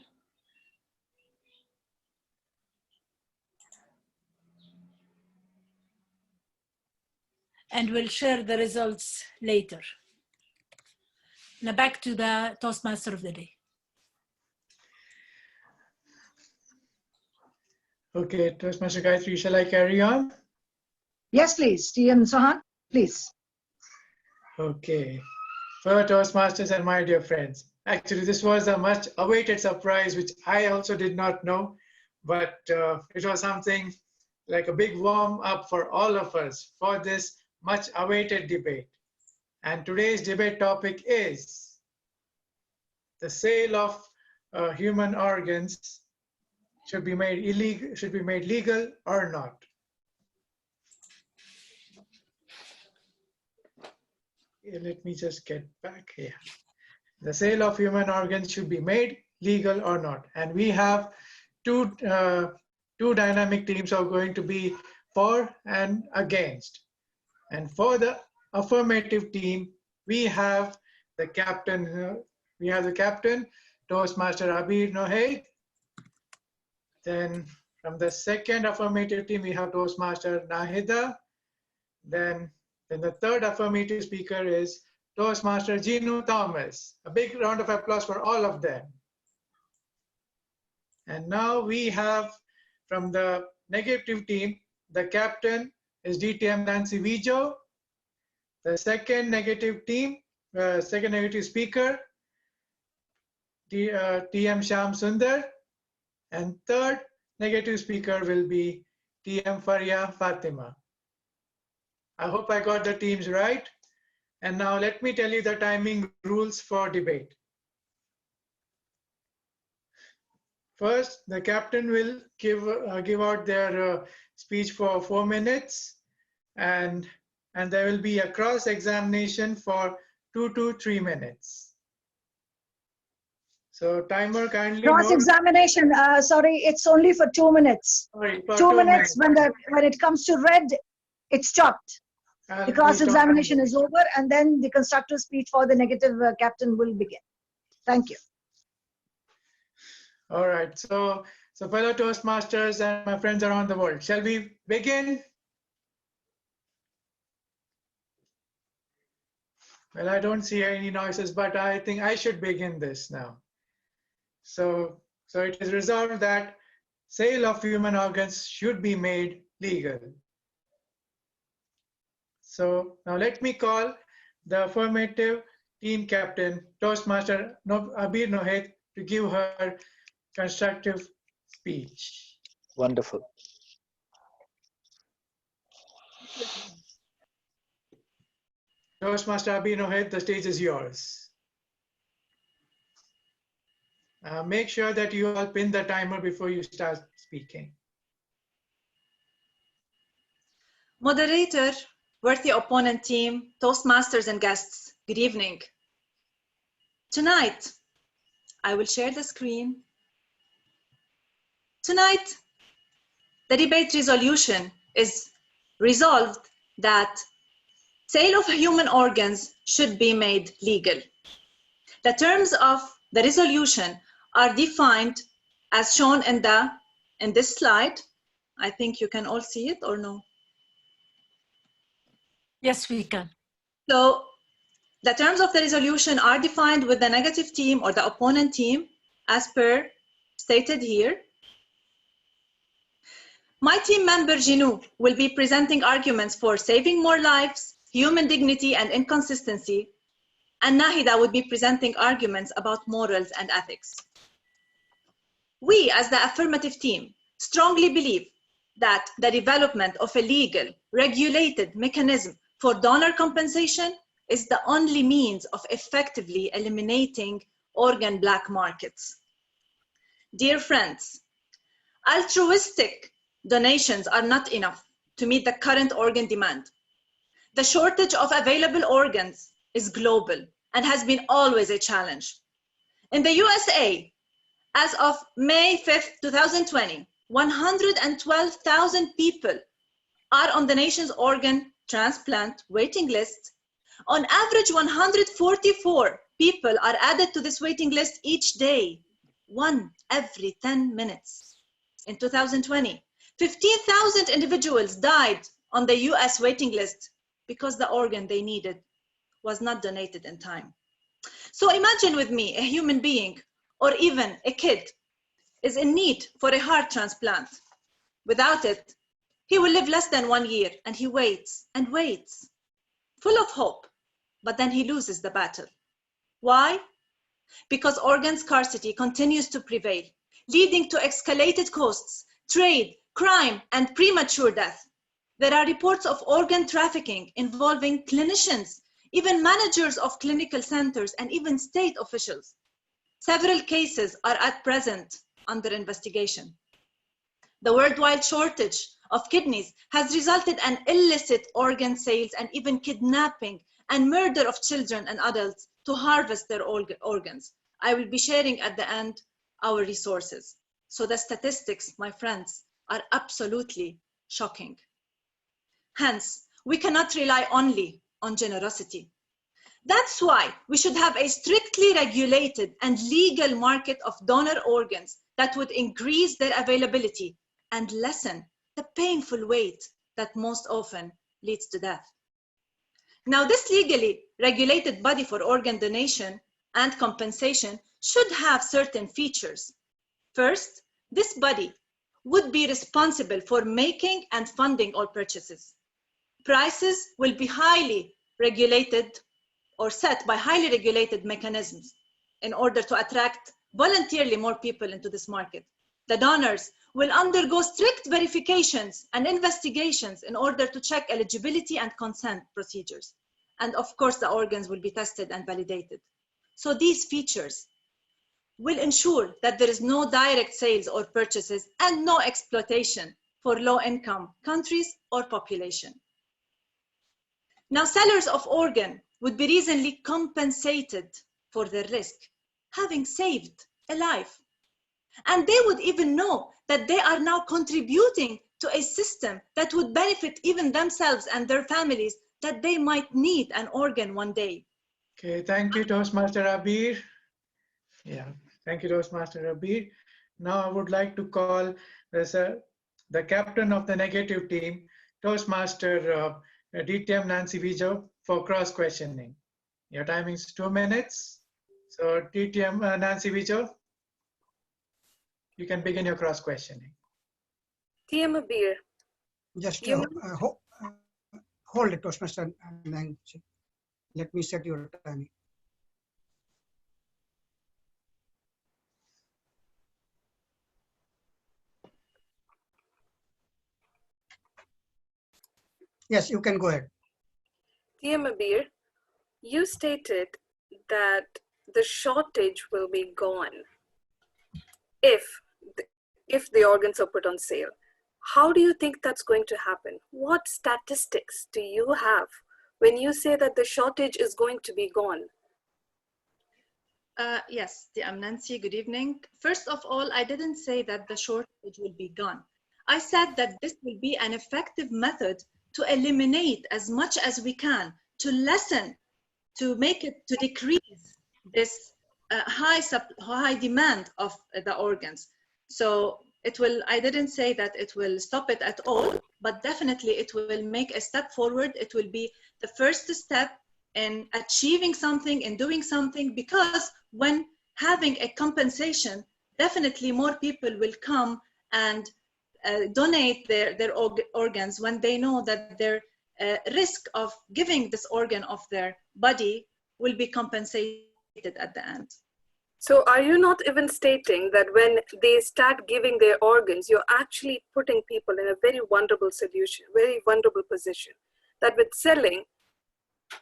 And we'll share the results later. Now back to the Toastmaster of the day. Okay, Toastmaster Gayatri, shall I carry on? Yes, please. TM Sohan, please. Okay. For Toastmasters and my dear friends, actually this was a much awaited surprise which I also did not know, but it was something like a big warm up for all of us for this much awaited debate. And today's debate topic is the sale of human organs should be made illegal, should be made legal or not. Let me just get back here. The sale of human organs should be made legal or not. And we have two dynamic teams are going to be for and against. And for the affirmative team, we have the captain. Toastmaster Abir Nohaid. Then from the second affirmative team, we have Toastmaster Nahida. Then the third affirmative speaker is Toastmaster Ginu Thomas. A big round of applause for all of them. And now we have from the negative team, the captain is DTM Nancy Vijo. The second negative team, second negative speaker, TM Sham Sundar. And third negative speaker will be TM Faria Fatima. I hope I got the teams right. And now let me tell you the timing rules for debate. First, the captain will give out their speech for 4 minutes, and there will be a cross-examination for 2 to 3 minutes. So timer kindly. Cross-examination, sorry, it's only for 2 minutes. Sorry, for 2 minutes. When it comes to red, it's stopped. The cross-examination is over, and then the constructive speech for the negative captain will begin. Thank you. All right, so fellow Toastmasters and my friends around the world, shall we begin? Well, I don't see any noises, but I think I should begin this now. So it is resolved that sale of human organs should be made legal. So now let me call the affirmative team captain, Toastmaster Abir Nohaid, to give her constructive speech. Wonderful. Toastmaster Abir Nohaid, the stage is yours. Make sure that you all pin the timer before you start speaking. Moderator, worthy opponent team, Toastmasters and guests, good evening. Tonight, I will share the screen. Tonight, the debate resolution is resolved that sale of human organs should be made legal. The terms of the resolution are defined as shown in this slide. I think you can all see it, or no? Yes, we can. So the terms of the resolution are defined with the negative team or the opponent team as per stated here. My team member Ginu will be presenting arguments for saving more lives, human dignity and inconsistency, and Nahida would be presenting arguments about morals and ethics. We, as the affirmative team, strongly believe that the development of a legal, regulated mechanism for donor compensation is the only means of effectively eliminating organ black markets. Dear friends, altruistic donations are not enough to meet the current organ demand. The shortage of available organs is global and has been always a challenge. In the USA, as of May 5th, 2020, 112,000 people are on the nation's organ transplant waiting list. On average, 144 people are added to this waiting list each day 1 every 10 minutes. In 2020, 15,000 individuals died on the US waiting list because the organ they needed was not donated in time. So imagine with me a human being or even a kid is in need for a heart transplant. Without it, he will live less than 1 year, and he waits and waits, full of hope, but then he loses the battle. Why? Because organ scarcity continues to prevail, leading to escalated costs, trade, crime, and premature death. There are reports of organ trafficking involving clinicians, even managers of clinical centers, and even state officials. Several cases are at present under investigation. The worldwide shortage of kidneys has resulted in illicit organ sales and even kidnapping and murder of children and adults to harvest their organs. I will be sharing at the end our resources. So the statistics, my friends, are absolutely shocking. Hence, we cannot rely only on generosity. That's why we should have a strictly regulated and legal market of donor organs that would increase their availability and lessen the painful wait that most often leads to death. Now, this legally regulated body for organ donation and compensation should have certain features. First, this body would be responsible for making and funding all purchases. Prices will be highly regulated or set by highly regulated mechanisms in order to attract voluntarily more people into this market. The donors will undergo strict verifications and investigations in order to check eligibility and consent procedures. And of course, the organs will be tested and validated. So these features will ensure that there is no direct sales or purchases and no exploitation for low-income countries or population. Now, sellers of organ would be reasonably compensated for their risk, having saved a life. And they would even know that they are now contributing to a system that would benefit even themselves and their families, that they might need an organ one day. Okay, thank you, Toastmaster Abir. Yeah, thank you, Toastmaster Abir. Now I would like to call the captain of the negative team, Toastmaster DTM Nancy Vijo, for cross-questioning. Your timing is 2 minutes. So DTM Nancy Vijo, you can begin your cross-questioning. TM Abir. Just hold it, Toastmaster Nancy. Let me set your timing. Yes, you can go ahead. TM Abir, you stated that the shortage will be gone if the organs are put on sale. How do you think that's going to happen? What statistics do you have when you say that the shortage is going to be gone? Yes, Nancy, good evening. First of all, I didn't say that the shortage will be gone. I said that this will be an effective method to eliminate as much as we can, to lessen, to make it, to decrease this high demand of the organs. So it will, I didn't say that it will stop it at all, but definitely it will make a step forward. It will be the first step in achieving something and doing something, because when having a compensation, definitely more people will come and donate their organs when they know that their risk of giving this organ of their body will be compensated at the end. So are you not even stating that when they start giving their organs, you're actually putting people in a very vulnerable solution, very vulnerable position, that with selling,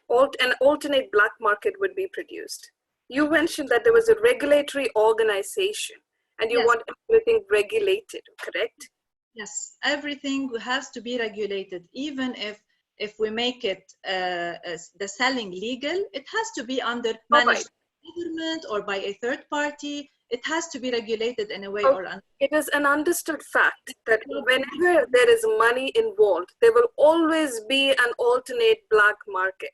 an alternate black market would be produced? You mentioned that there was a regulatory organization and you want everything regulated, correct? Yes, everything has to be regulated. Even if we make it the selling legal, it has to be under managed government or by a third party. It has to be regulated in a way or another. It is an understood fact that whenever there is money involved, there will always be an alternate black market.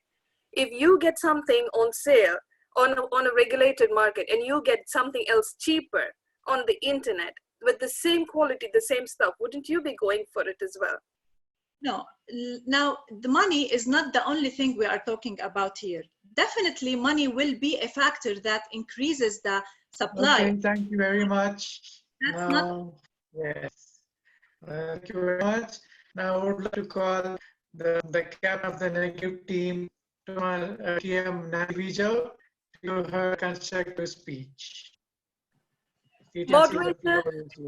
If you get something on sale on a regulated market and you get something else cheaper, on the internet with the same quality, the same stuff, wouldn't you be going for it as well? No, now the money is not the only thing we are talking about here. Definitely money will be a factor that increases the supply. Okay, thank you very much. That's Now, not... yes, thank you very much. Now I would like to call the captain of the negative team, PM Navija, to her constructive speech. Moderator,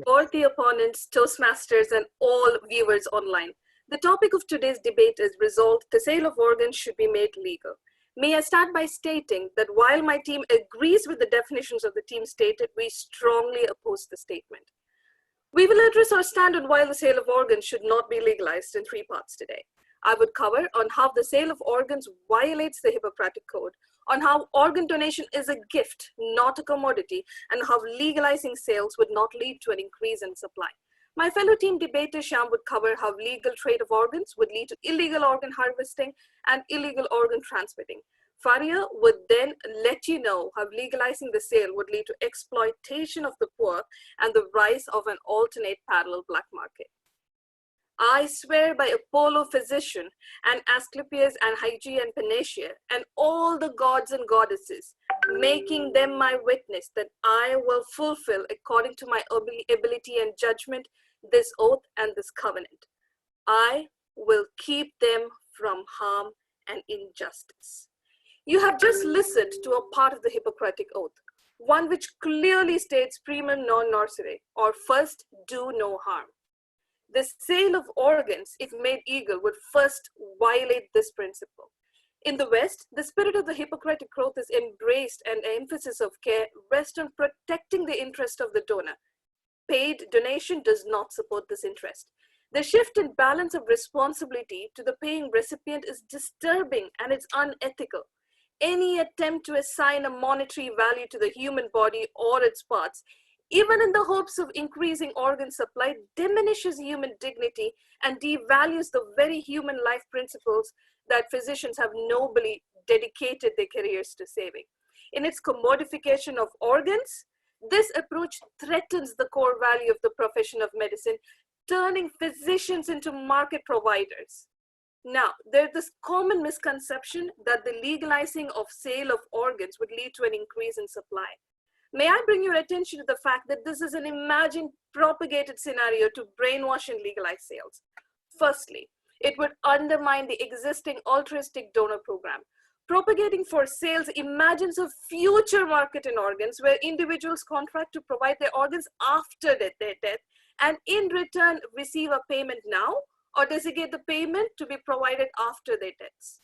all the opponents, Toastmasters, and all viewers online. The topic of today's debate is resolved: the sale of organs should be made legal. May I start by stating that while my team agrees with the definitions of the team stated, we strongly oppose the statement. We will address our stand on why the sale of organs should not be legalized in 3 parts today. I would cover on how the sale of organs violates the Hippocratic Code, on how organ donation is a gift, not a commodity, and how legalizing sales would not lead to an increase in supply. My fellow team debater Sham would cover how legal trade of organs would lead to illegal organ harvesting and illegal organ transmitting. Faria would then let you know how legalizing the sale would lead to exploitation of the poor and the rise of an alternate parallel black market. I swear by Apollo physician and Asclepius and Hygiea and Panacea and all the gods and goddesses, making them my witness that I will fulfill according to my ability and judgment this oath and this covenant. I will keep them from harm and injustice. You have just listened to a part of the Hippocratic Oath, one which clearly states primum non nocere, or first do no harm. The sale of organs, if made legal, would first violate this principle. In the West, the spirit of the Hippocratic Oath is embraced, and the emphasis of care rests on protecting the interest of the donor. Paid donation does not support this interest. The shift in balance of responsibility to the paying recipient is disturbing and it's unethical. Any attempt to assign a monetary value to the human body or its parts, even in the hopes of increasing organ supply, diminishes human dignity and devalues the very human life principles that physicians have nobly dedicated their careers to saving. In its commodification of organs, this approach threatens the core value of the profession of medicine, turning physicians into market providers. Now, there's this common misconception that the legalizing of sale of organs would lead to an increase in supply. May I bring your attention to the fact that this is an imagined, propagated scenario to brainwash and legalize sales. Firstly, it would undermine the existing altruistic donor program. Propagating for sales imagines a future market in organs where individuals contract to provide their organs after their death and in return receive a payment now or designate the payment to be provided after their deaths.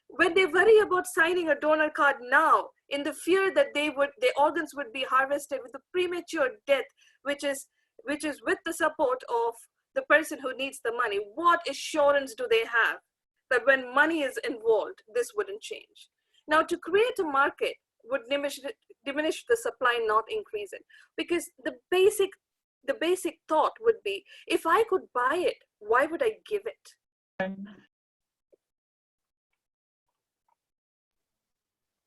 When they worry about signing a donor card now in the fear that their organs would be harvested with a premature death, which is with the support of the person who needs the money, what assurance do they have that when money is involved, this wouldn't change? Now, to create a market would diminish the supply, not increase it, because the basic thought would be, if I could buy it, why would I give it?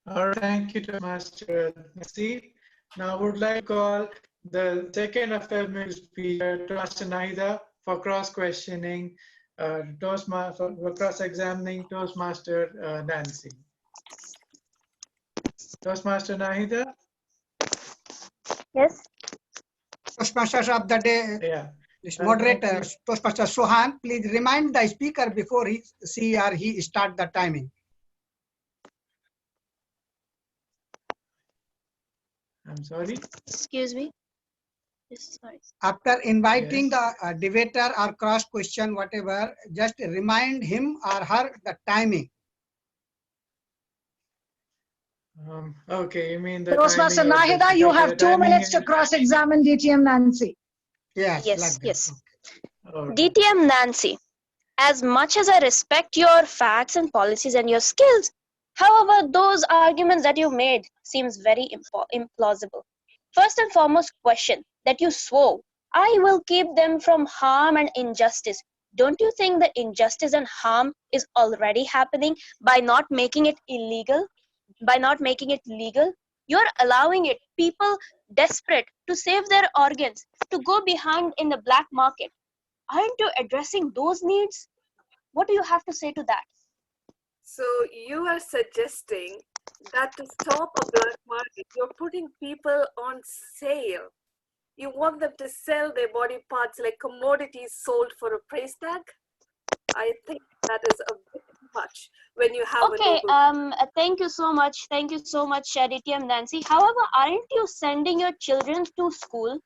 All right, thank you to Master Nasi. Now I would like to call the second affirmative speaker, Master Naida, for cross-questioning, for cross-examining Toastmaster Nancy. Toastmaster Naida? Yes. Toastmasters of the day, yeah. Moderator, Toastmaster Suhan, please remind the speaker before he start the timing. I'm sorry? Excuse me. Yes, sorry. After inviting the debater or cross question, whatever, just remind him or her the timing. Okay, you mean the Toastmaster timing of Nahida, you okay, have 2 minutes to cross-examine DTM Nancy. Yes, Yes, yes. Okay. DTM Nancy, as much as I respect your facts and policies and your skills, however, those arguments that you made seems very implausible. First and foremost question that you swore, I will keep them from harm and injustice. Don't you think the injustice and harm is already happening by not making it illegal? By not making it legal? You're allowing it. People desperate to save their organs to go behind in the black market? Aren't you addressing those needs? What do you have to say to that? So you are suggesting that to stop a black market, you're putting people on sale. You want them to sell their body parts like commodities sold for a price tag? I think that is a bit much when you have Okay, a noble. thank you so much. Thank you so much, TM Nancy. However, aren't you sending your children to school?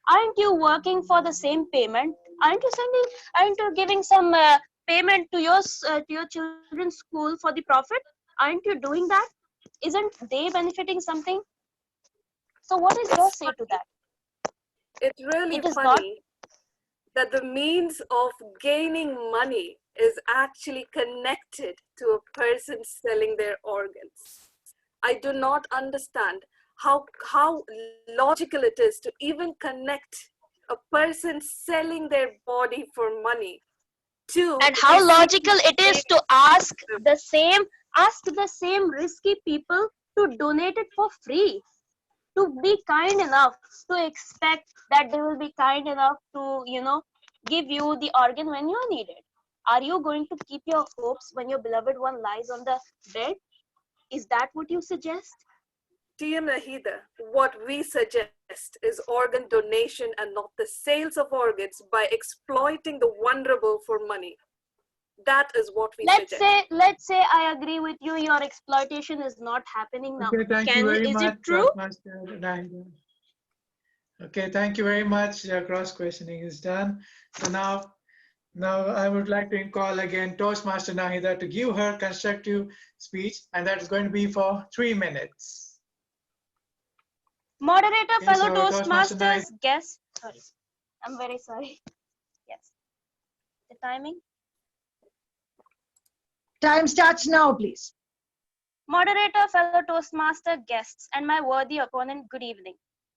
Aren't you working for the same payment? Aren't you giving some payment to your children's school for the profit? Aren't you doing that? Isn't they benefiting something? So what is your say to that? It's really It is not. funny that the means of gaining money is actually connected to a person selling their organs. I do not understand how logical it is to even connect a person selling their body for money to And how logical it is to ask the same risky people to donate it for free, to be kind enough to expect that they will be kind enough to give you the organ when you need it. Are you going to keep your hopes when your beloved one lies on the bed? Is that what you suggest? TM Nahida, what we suggest is organ donation and not the sales of organs by exploiting the vulnerable for money. That is what we suggest. Let's say I agree with you, your exploitation is not happening now. Okay, thank you very Is much, it true? Master Nahida. Okay, thank you very much. Cross questioning is done. So now I would like to call again Toastmaster Nahida to give her constructive speech, and that is going to be for 3 minutes. Moderator, Okay, fellow so Toastmaster Toastmasters, guests. Sorry, I'm very sorry. Yes. The timing? Time starts now, please. Moderator, fellow Toastmaster, guests, and my worthy opponent, good evening.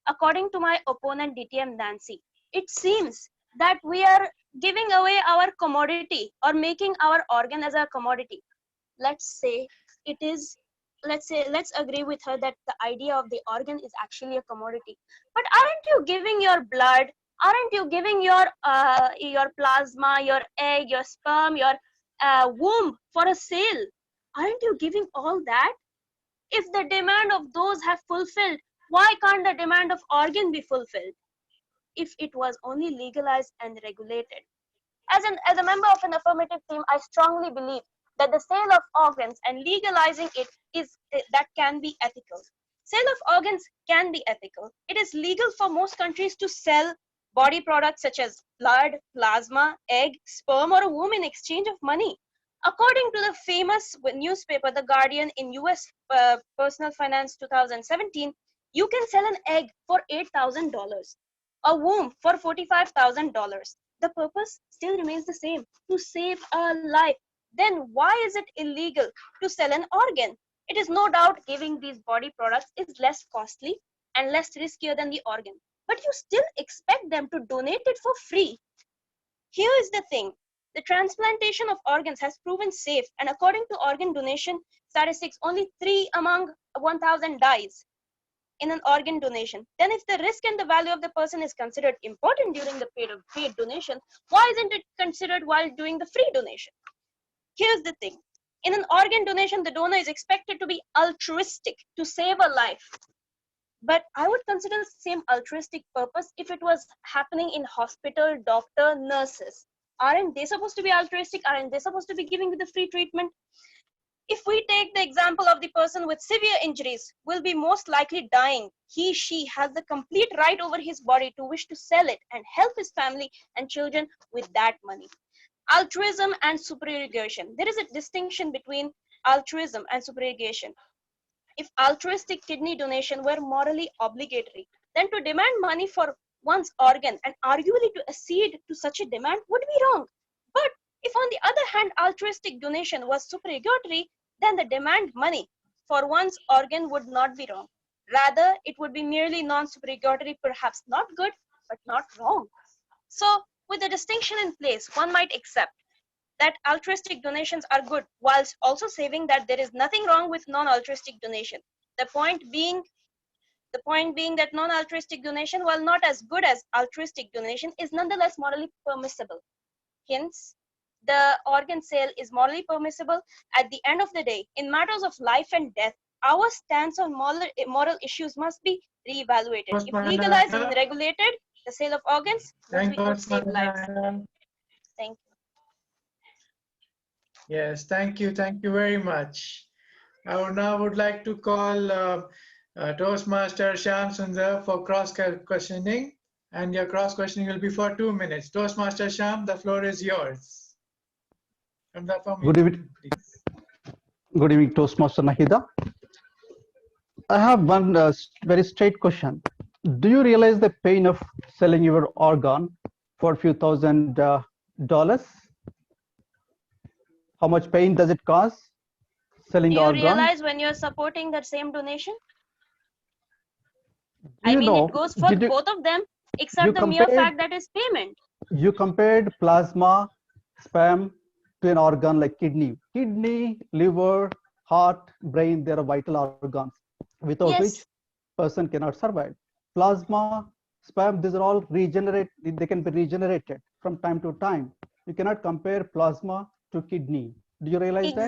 According to my opponent, DTM Nancy, it seems that we are giving away our commodity or making our organ as a commodity. Let's agree with her that the idea of the organ is actually a commodity. But aren't you giving your blood? Aren't you giving your plasma, your egg, your sperm, your womb for a sale? Aren't you giving all that? If the demand of those have fulfilled, why can't the demand of organ be fulfilled? If it was only legalized and regulated. As a member of an affirmative team, I strongly believe that the sale of organs and legalizing it that can be ethical. Sale of organs can be ethical. It is legal for most countries to sell body products such as blood, plasma, egg, sperm, or a womb in exchange of money. According to the famous newspaper, The Guardian, in US Personal Finance 2017, you can sell an egg for $8,000, a womb for $45,000. The purpose still remains the same, to save a life. Then why is it illegal to sell an organ? It is no doubt giving these body products is less costly and less riskier than the organ. But you still expect them to donate it for free. Here is the thing. The transplantation of organs has proven safe, and according to organ donation statistics, only 3 among 1,000 dies in an organ donation. Then if the risk and the value of the person is considered important during the paid donation, why isn't it considered while doing the free donation? Here's the thing. In an organ donation, the donor is expected to be altruistic, to save a life. But I would consider the same altruistic purpose if it was happening in hospital, doctor, nurses. Aren't they supposed to be altruistic? Aren't they supposed to be giving the free treatment? If we take the example of the person with severe injuries, will be most likely dying. He, she has the complete right over his body to wish to sell it and help his family and children with that money. Altruism and supererogation. There is a distinction between altruism and supererogation. If altruistic kidney donation were morally obligatory, then to demand money for one's organ and arguably to accede to such a demand would be wrong. But if on the other hand altruistic donation was supererogatory, then the demand money for one's organ would not be wrong. Rather, it would be merely non-supererogatory, perhaps not good, but not wrong. So, with the distinction in place, one might accept that altruistic donations are good, whilst also saying that there is nothing wrong with non-altruistic donation. The point being The point being that non-altruistic donation, while not as good as altruistic donation, is nonetheless morally permissible. Hence, the organ sale is morally permissible. At the end of the day, in matters of life and death, our stance on moral issues must be reevaluated. If legalized and regulated, the sale of organs will save lives. Thank you. Yes, thank you very much. I would like to call Toastmaster Shyam Sundar for cross questioning, and your cross questioning will be for 2 minutes. Toastmaster Shyam, the floor is yours. Good evening. Good evening, Toastmaster Nahida. I have one very straight question. Do you realize the pain of selling your organ for a few $1,000s? How much pain does it cause selling Do you organ? realize when you're supporting that same donation? Do you know, it goes for both of them, except the mere fact that it's payment. You compared plasma, sperm to an organ like kidney. Kidney, liver, heart, brain, they are vital organs without which person cannot survive. Plasma, sperm, these are all they can be regenerated from time to time. You cannot compare plasma to kidney. Do you realize that?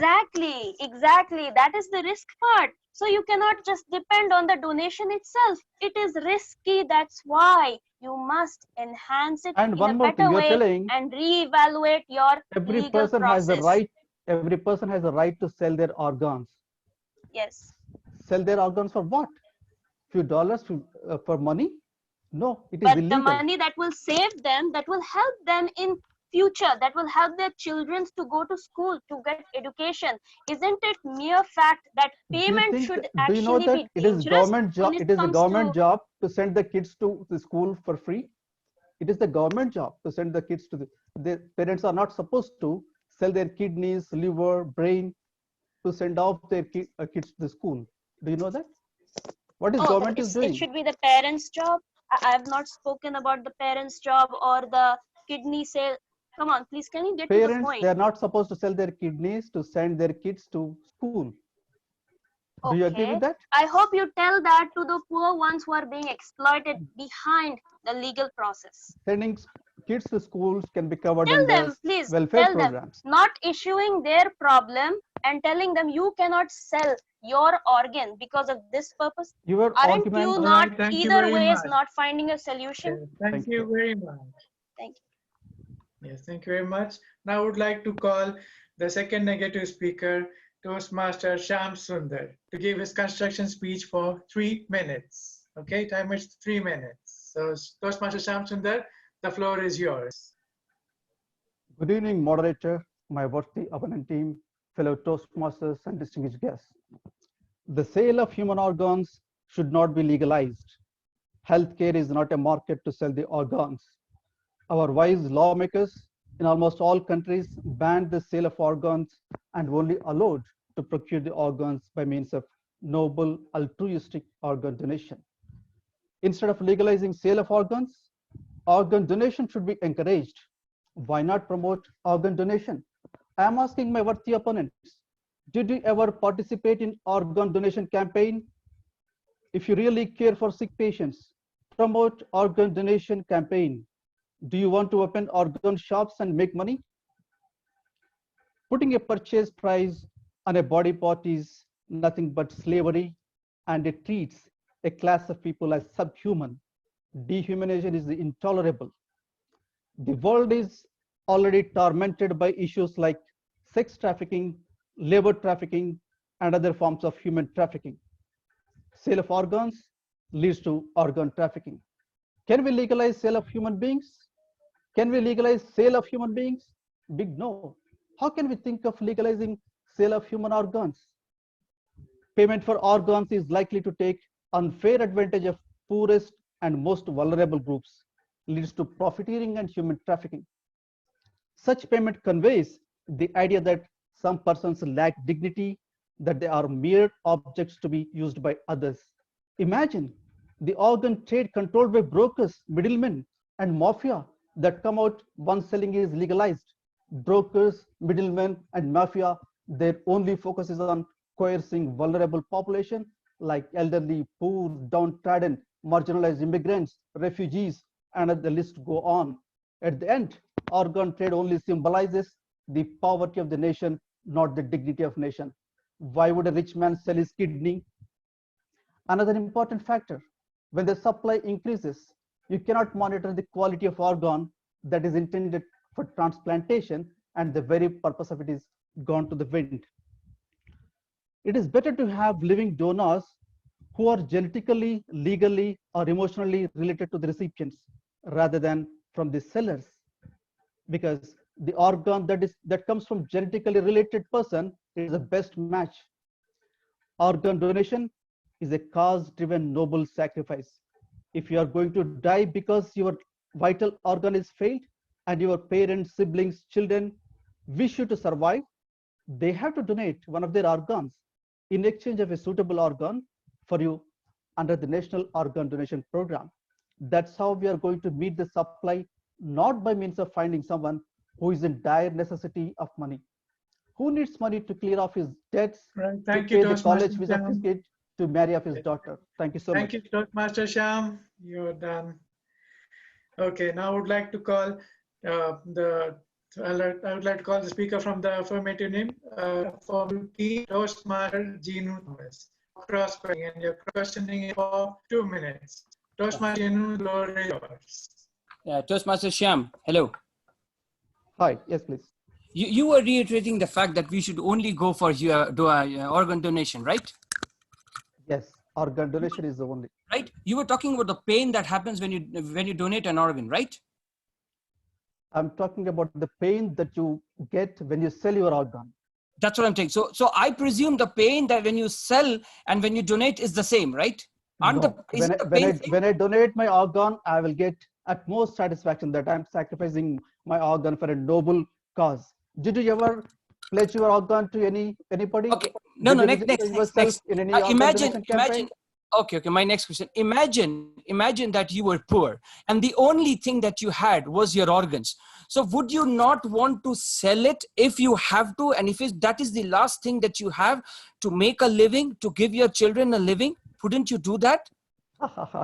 Exactly. That is the risk part. So you cannot just depend on the donation itself. It is risky. That's why you must enhance it And in one a more thing, better you're way telling and reevaluate your every legal person process. has the right. Every person has the right to sell their organs. Yes. Sell their organs for what? Few dollars for money? No, it is But illegal. the money that will save them, that will help them in future, that will help their children to go to school, to get education. Isn't it mere fact that payment should Do you know actually that be it is dangerous government job? when It is a comes government to job to send the kids to the school for free. It is the government job to send the kids to the parents are not supposed to sell their kidneys, liver, brain to send off their kids to the school. Do you know that? What is government is doing? It should be the parents' job. I have not spoken about the parents' job or the kidney sale. Come on, please, can you get to the Parents, point? they are not supposed to sell their kidneys to send their kids to school. Do you agree with that? I hope you tell that to the poor ones who are being exploited behind the legal process. Sending kids to schools can be covered Tell under them, please, welfare tell them, programs. not issuing their problem and telling them you cannot sell your organ because of this purpose. Your Aren't argument. you All not right, thank you either very ways much. not finding a solution? Thank you very much. Thank you. Yes, thank you very much. Now I would like to call the second negative speaker, Toastmaster Shyam Sundar, to give his construction speech for 3 minutes. Okay, time is 3 minutes. So Toastmaster Shyam Sundar, the floor is yours. Good evening, moderator, my worthy opponent team, fellow Toastmasters and distinguished guests. The sale of human organs should not be legalized. Healthcare is not a market to sell the organs. Our wise lawmakers in almost all countries banned the sale of organs and only allowed to procure the organs by means of noble altruistic organ donation. Instead of legalizing sale of organs, organ donation should be encouraged. Why not promote organ donation? I am asking my worthy opponents, did you ever participate in organ donation campaign? If you really care for sick patients, promote organ donation campaign. Do you want to open organ shops and make money? Putting a purchase price on a body part is nothing but slavery, and it treats a class of people as subhuman. Dehumanization is intolerable. The world is already tormented by issues like sex trafficking, labor trafficking, and other forms of human trafficking. Sale of organs leads to organ trafficking. Can we legalize sale of human beings? Can we legalize sale of human beings? Big no. How can we think of legalizing sale of human organs? Payment for organs is likely to take unfair advantage of poorest and most vulnerable groups, leads to profiteering and human trafficking. Such payment conveys the idea that some persons lack dignity, that they are mere objects to be used by others. Imagine the organ trade controlled by brokers, middlemen, and mafia that come out once selling is legalized. Brokers, middlemen, and mafia, their only focus is on coercing vulnerable population like elderly, poor, downtrodden, marginalized immigrants, refugees, and the list go on. At the end, organ trade only symbolizes the poverty of the nation, not the dignity of nation. Why would a rich man sell his kidney? Another important factor, when the supply increases, you cannot monitor the quality of organ that is intended for transplantation, and the very purpose of it is gone to the wind. It is better to have living donors who are genetically, legally, or emotionally related to the recipients rather than from the sellers, because the organ that comes from genetically related person is the best match. Organ donation is a cause-driven noble sacrifice. If you are going to die because your vital organ is failed and your parents, siblings, children wish you to survive, they have to donate one of their organs in exchange of a suitable organ for you under the National Organ Donation Program. That's how we are going to meet the supply, not by means of finding someone who is in dire necessity of money. Who needs money to clear off his debts, Right. to Thank pay you, the college fees of his Sham. kid, to marry off his daughter? Thank you so much. Thank you, Toastmaster Sham. You're done. Okay, now I would like to call I would like to call the speaker from the affirmative name for Toastmaster Genu Thomas. Cross questioning, and you're questioning for 2 minutes. Toastmaster Genu, the floor is yours. Toastmaster Shyam, hello. Hi, yes, please. You were reiterating the fact that we should only go for organ donation, right? Yes, organ donation is the only. Right? You were talking about the pain that happens when you donate an organ, right? I'm talking about the pain that you get when you sell your organ. That's what I'm saying. So I presume the pain that when you sell and when you donate is the same, right? No. When I donate my organ, I will get at most satisfaction that I'm sacrificing my organ for a noble cause. Did you ever pledge your organ to anybody? Okay. No, next. In any Imagine. Campaign? Okay. My next question. Imagine that you were poor and the only thing that you had was your organs. So would you not want to sell it if you have to? And if that is the last thing that you have to make a living, to give your children a living, wouldn't you do that?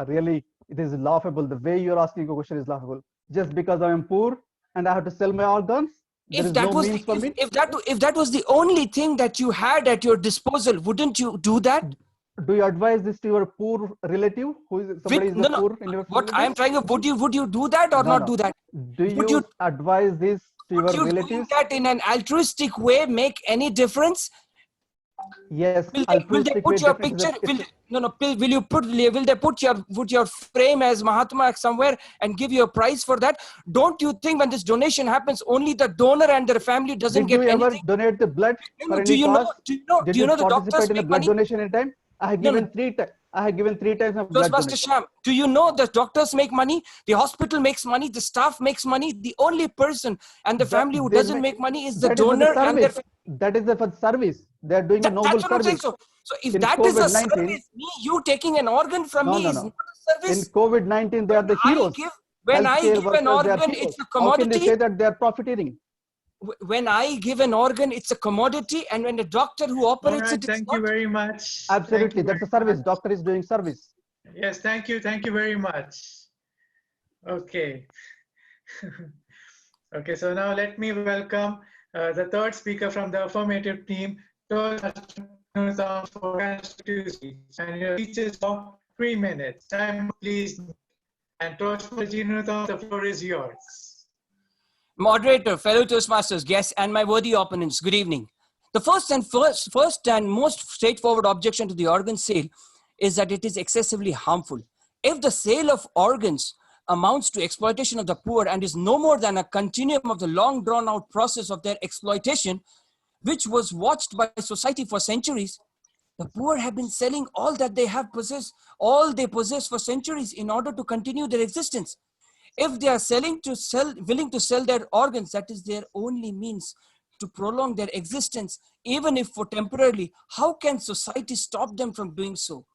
Really, it is laughable. The way you're asking a question is laughable. Just because I am poor and I have to sell my organs, if that was the only thing that you had at your disposal, wouldn't you do that? Do you advise this to your poor relative who is poor in your family? What I am trying to, would you do that or not do that? Do you advise this to your relatives? Doing that in an altruistic way make any difference? Yes. Will they put your picture? Will they put your frame as Mahatma somewhere and give you a prize for that? Don't you think when this donation happens, only the donor and their family doesn't get anything? Did you ever donate the blood for any cause? Do you know the doctors in a blood donation in time? I have given 3 times. I have given 3 times of blood donation. Sham, do you know the doctors make money? The hospital makes money. The staff makes money. The only person and the family who doesn't make money is the donor and their. That is for service. They are doing a noble service. So if that is a service, you taking an organ from me is not a service. In COVID-19, they are the heroes. When I give an organ, it's a commodity. How can they say that they are profiteering? When I give an organ, it's a commodity, and when the doctor who operates it, thank you very much. Absolutely, that's a service. Doctor is doing service. Yes, thank you very much. Okay. Okay, so now let me welcome the third speaker from the affirmative team, and your speech is for 3 minutes. Time, please. And the floor is yours. Moderator, fellow Toastmasters, guests, and my worthy opponents, good evening. The first and most straightforward objection to the organ sale is that it is excessively harmful. If the sale of organs amounts to exploitation of the poor and is no more than a continuum of the long drawn out process of their exploitation, which was watched by society for centuries, the poor have been selling all that they have possessed, all they possess for centuries in order to continue their existence. If they are willing to sell their organs, that is their only means to prolong their existence, even if for temporarily, how can society stop them from doing so?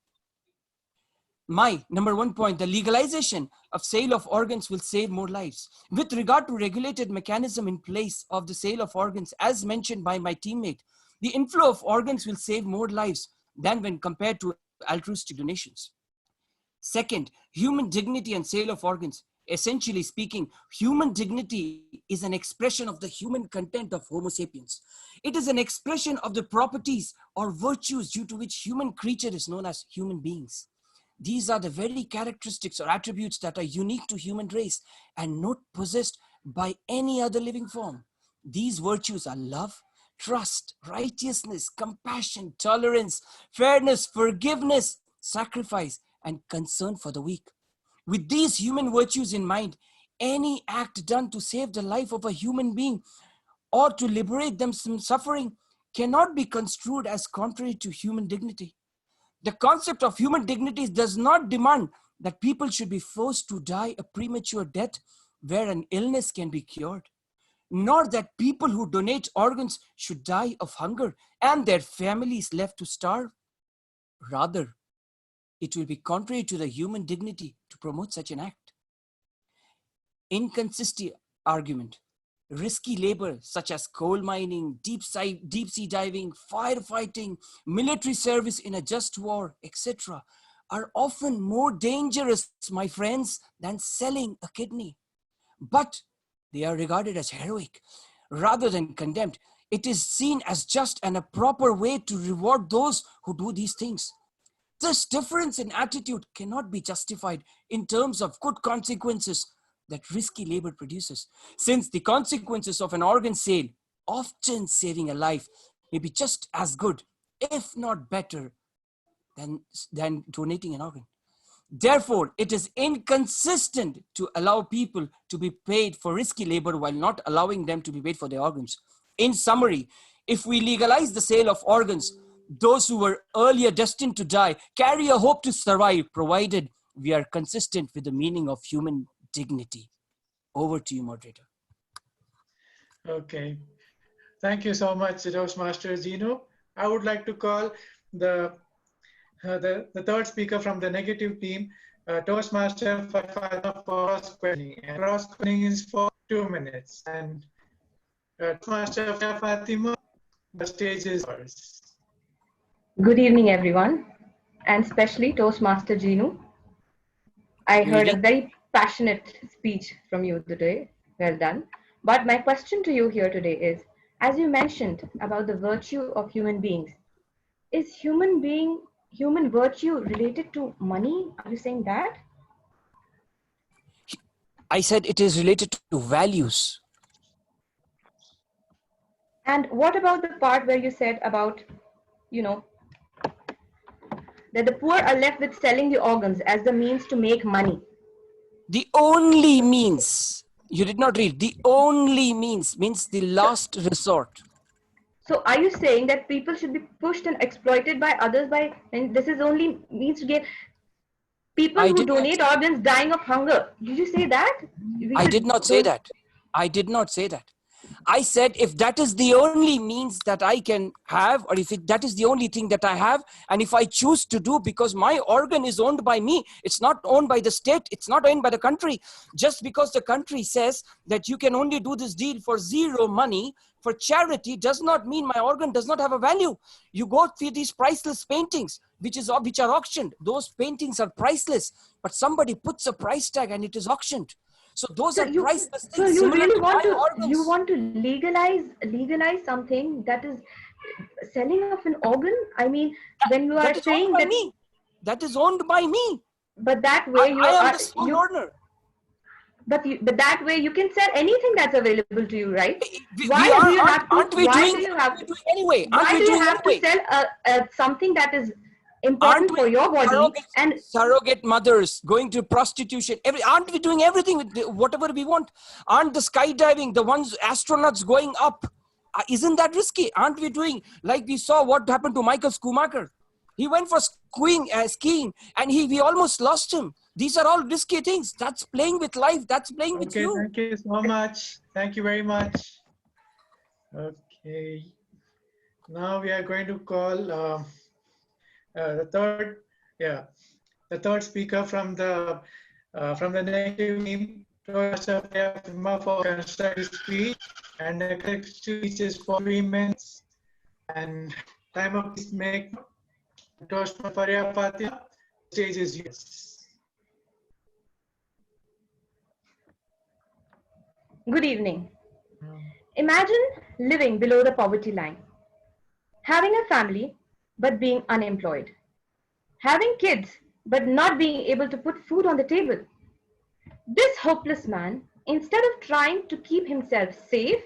My number 1 point, the legalization of sale of organs will save more lives. With regard to regulated mechanism in place of the sale of organs, as mentioned by my teammate, the inflow of organs will save more lives than when compared to altruistic donations. Second, human dignity and sale of organs. Essentially speaking, human dignity is an expression of the human content of Homo sapiens. It is an expression of the properties or virtues due to which human creature is known as human beings. These are the very characteristics or attributes that are unique to human race and not possessed by any other living form. These virtues are love, trust, righteousness, compassion, tolerance, fairness, forgiveness, sacrifice, and concern for the weak. With these human virtues in mind, any act done to save the life of a human being or to liberate them from suffering cannot be construed as contrary to human dignity. The concept of human dignity does not demand that people should be forced to die a premature death where an illness can be cured, nor that people who donate organs should die of hunger and their families left to starve. Rather, it will be contrary to the human dignity to promote such an act. Inconsistent argument. Risky labor such as coal mining, deep sea diving, firefighting, military service in a just war, etc. are often more dangerous, my friends, than selling a kidney. But they are regarded as heroic rather than condemned. It is seen as just and a proper way to reward those who do these things. This difference in attitude cannot be justified in terms of good consequences that risky labor produces, since the consequences of an organ sale, often saving a life, may be just as good, if not better, than donating an organ. Therefore, it is inconsistent to allow people to be paid for risky labor while not allowing them to be paid for their organs. In summary, if we legalize the sale of organs, those who were earlier destined to die carry a hope to survive, provided we are consistent with the meaning of human dignity. Over to you, moderator. Okay. Thank you so much, Toastmaster Gino. I would like to call the third speaker from the negative team, Toastmaster Fatima, for cross-questioning. And cross-questioning is for 2 minutes. And Toastmaster Fatima, the stage is yours. Good evening, everyone, and especially Toastmaster Gino. I heard a very passionate speech from you today. Well done. But my question to you here today is, as you mentioned about the virtue of human beings, is human virtue related to money? Are you saying that? I said it is related to values. And what about the part where you said about, that the poor are left with selling the organs as the means to make money? The only means, you did not read, the only means the last resort. So are you saying that people should be pushed and exploited by others and this is only means to get people who donate organs dying of hunger? Did you say that? I did not say that. I did not say that. I said if that is the only means that I can have, or if that is the only thing that I have, and if I choose to do, because my organ is owned by me, it's not owned by the state, it's not owned by the country. Just because the country says that you can only do this deal for zero money, for charity, does not mean my organ does not have a value. You go see these priceless paintings, which are auctioned. Those paintings are priceless, but somebody puts a price tag and it is auctioned. So those are priceless things. So you really want to legalize something that is selling of an organ? I mean, when you are saying that that is owned by me. But that way I am the sole owner. But that way you can sell anything that's available to you, right? Aren't we doing anyway? Why do you have to sell something that is important for your body? And surrogate mothers going to prostitution, aren't we doing everything with whatever we want? Aren't the skydiving, the ones astronauts going up, isn't that risky? Aren't we doing, like we saw what happened to Michael Schumacher? He went for skiing and we almost lost him. These are all risky things. That's playing with life. That's playing with you. Thank you so much. Thank you very much. Okay. Now we are going to call the third speaker from the negative team, for constructive speech, and the correct speech is for 3 minutes. And time of this make Toastmaster Faria Fatima, the stage is yours. Good evening. Imagine living below the poverty line, having a family but being unemployed, having kids but not being able to put food on the table. This hopeless man, instead of trying to keep himself safe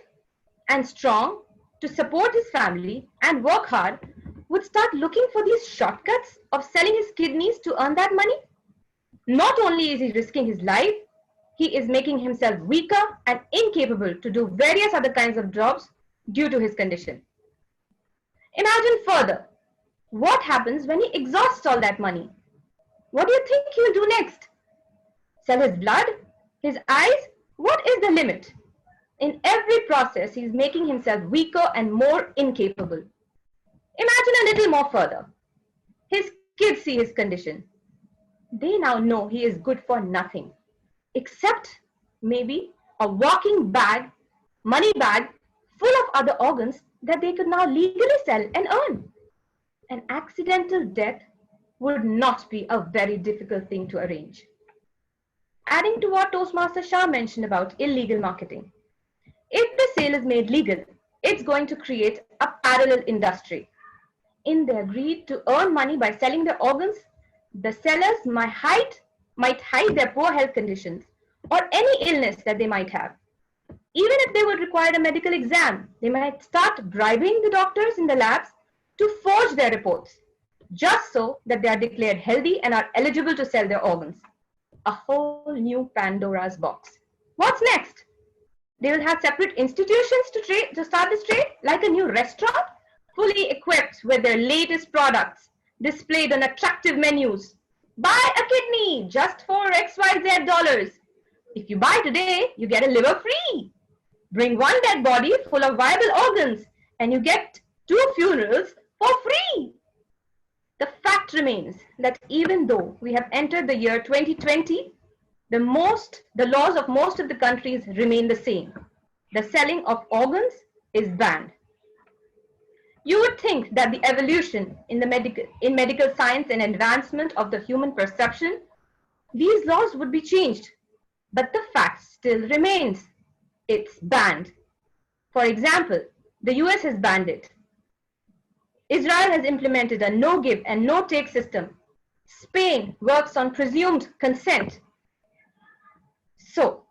and strong to support his family and work hard, would start looking for these shortcuts of selling his kidneys to earn that money. Not only is he risking his life, he is making himself weaker and incapable to do various other kinds of jobs due to his condition. Imagine further, what happens when he exhausts all that money? What do you think he will do next? Sell his blood? His eyes? What is the limit? In every process, he is making himself weaker and more incapable. Imagine a little more further. His kids see his condition. They now know he is good for nothing, except maybe a walking bag, money bag, full of other organs that they could now legally sell and earn. An accidental death would not be a very difficult thing to arrange. Adding to what Toastmaster Shah mentioned about illegal marketing. If the sale is made legal, it's going to create a parallel industry. In their greed to earn money by selling their organs, the sellers might hide their poor health conditions or any illness that they might have. Even if they would require a medical exam, they might start bribing the doctors in the labs to forge their reports, just so that they are declared healthy and are eligible to sell their organs. A whole new Pandora's box. What's next? They will have separate institutions to start this trade, like a new restaurant, fully equipped with their latest products, displayed on attractive menus. Buy a kidney just for XYZ dollars. If you buy today, you get a liver free. Bring one dead body full of viable organs, and you get 2 funerals for free. The fact remains that even though we have entered the year 2020, the laws of most of the countries remain the same. The selling of organs is banned. You would think that the evolution in medical science and advancement of the human perception, these laws would be changed. But the fact still remains. It's banned. For example, the US has banned it. Israel has implemented a no-give and no-take system. Spain works on presumed consent. So,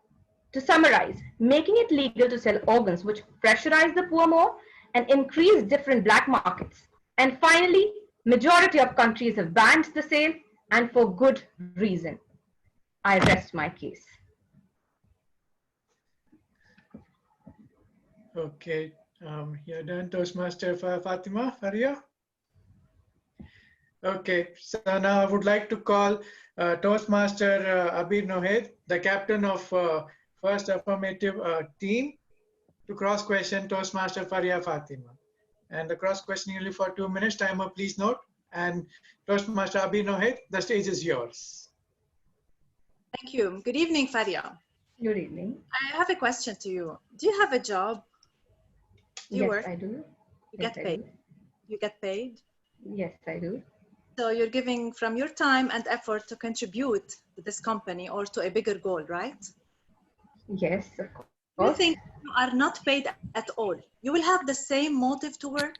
to summarize, making it legal to sell organs which pressurize the poor more and increase different black markets. And finally, majority of countries have banned the sale, and for good reason. I rest my case. Okay, you're done, Toastmaster Fatima Faria. Okay, so now I would like to call Toastmaster Abir Nohed, the captain of first affirmative team, to cross-question Toastmaster Faria Fatima. And the cross-question only for 2 minutes. Timer, please note. And Toastmaster Abir Nohed, the stage is yours. Thank you. Good evening, Faria. Good evening. I have a question to you. Do you have a job? Do you Yes, work? I do. You Yes, get I paid? do. You get paid? Yes, I do. So you're giving from your time and effort to contribute to this company or to a bigger goal, right? Yes, of course. Do you think you are not paid at all? You will have the same motive to work?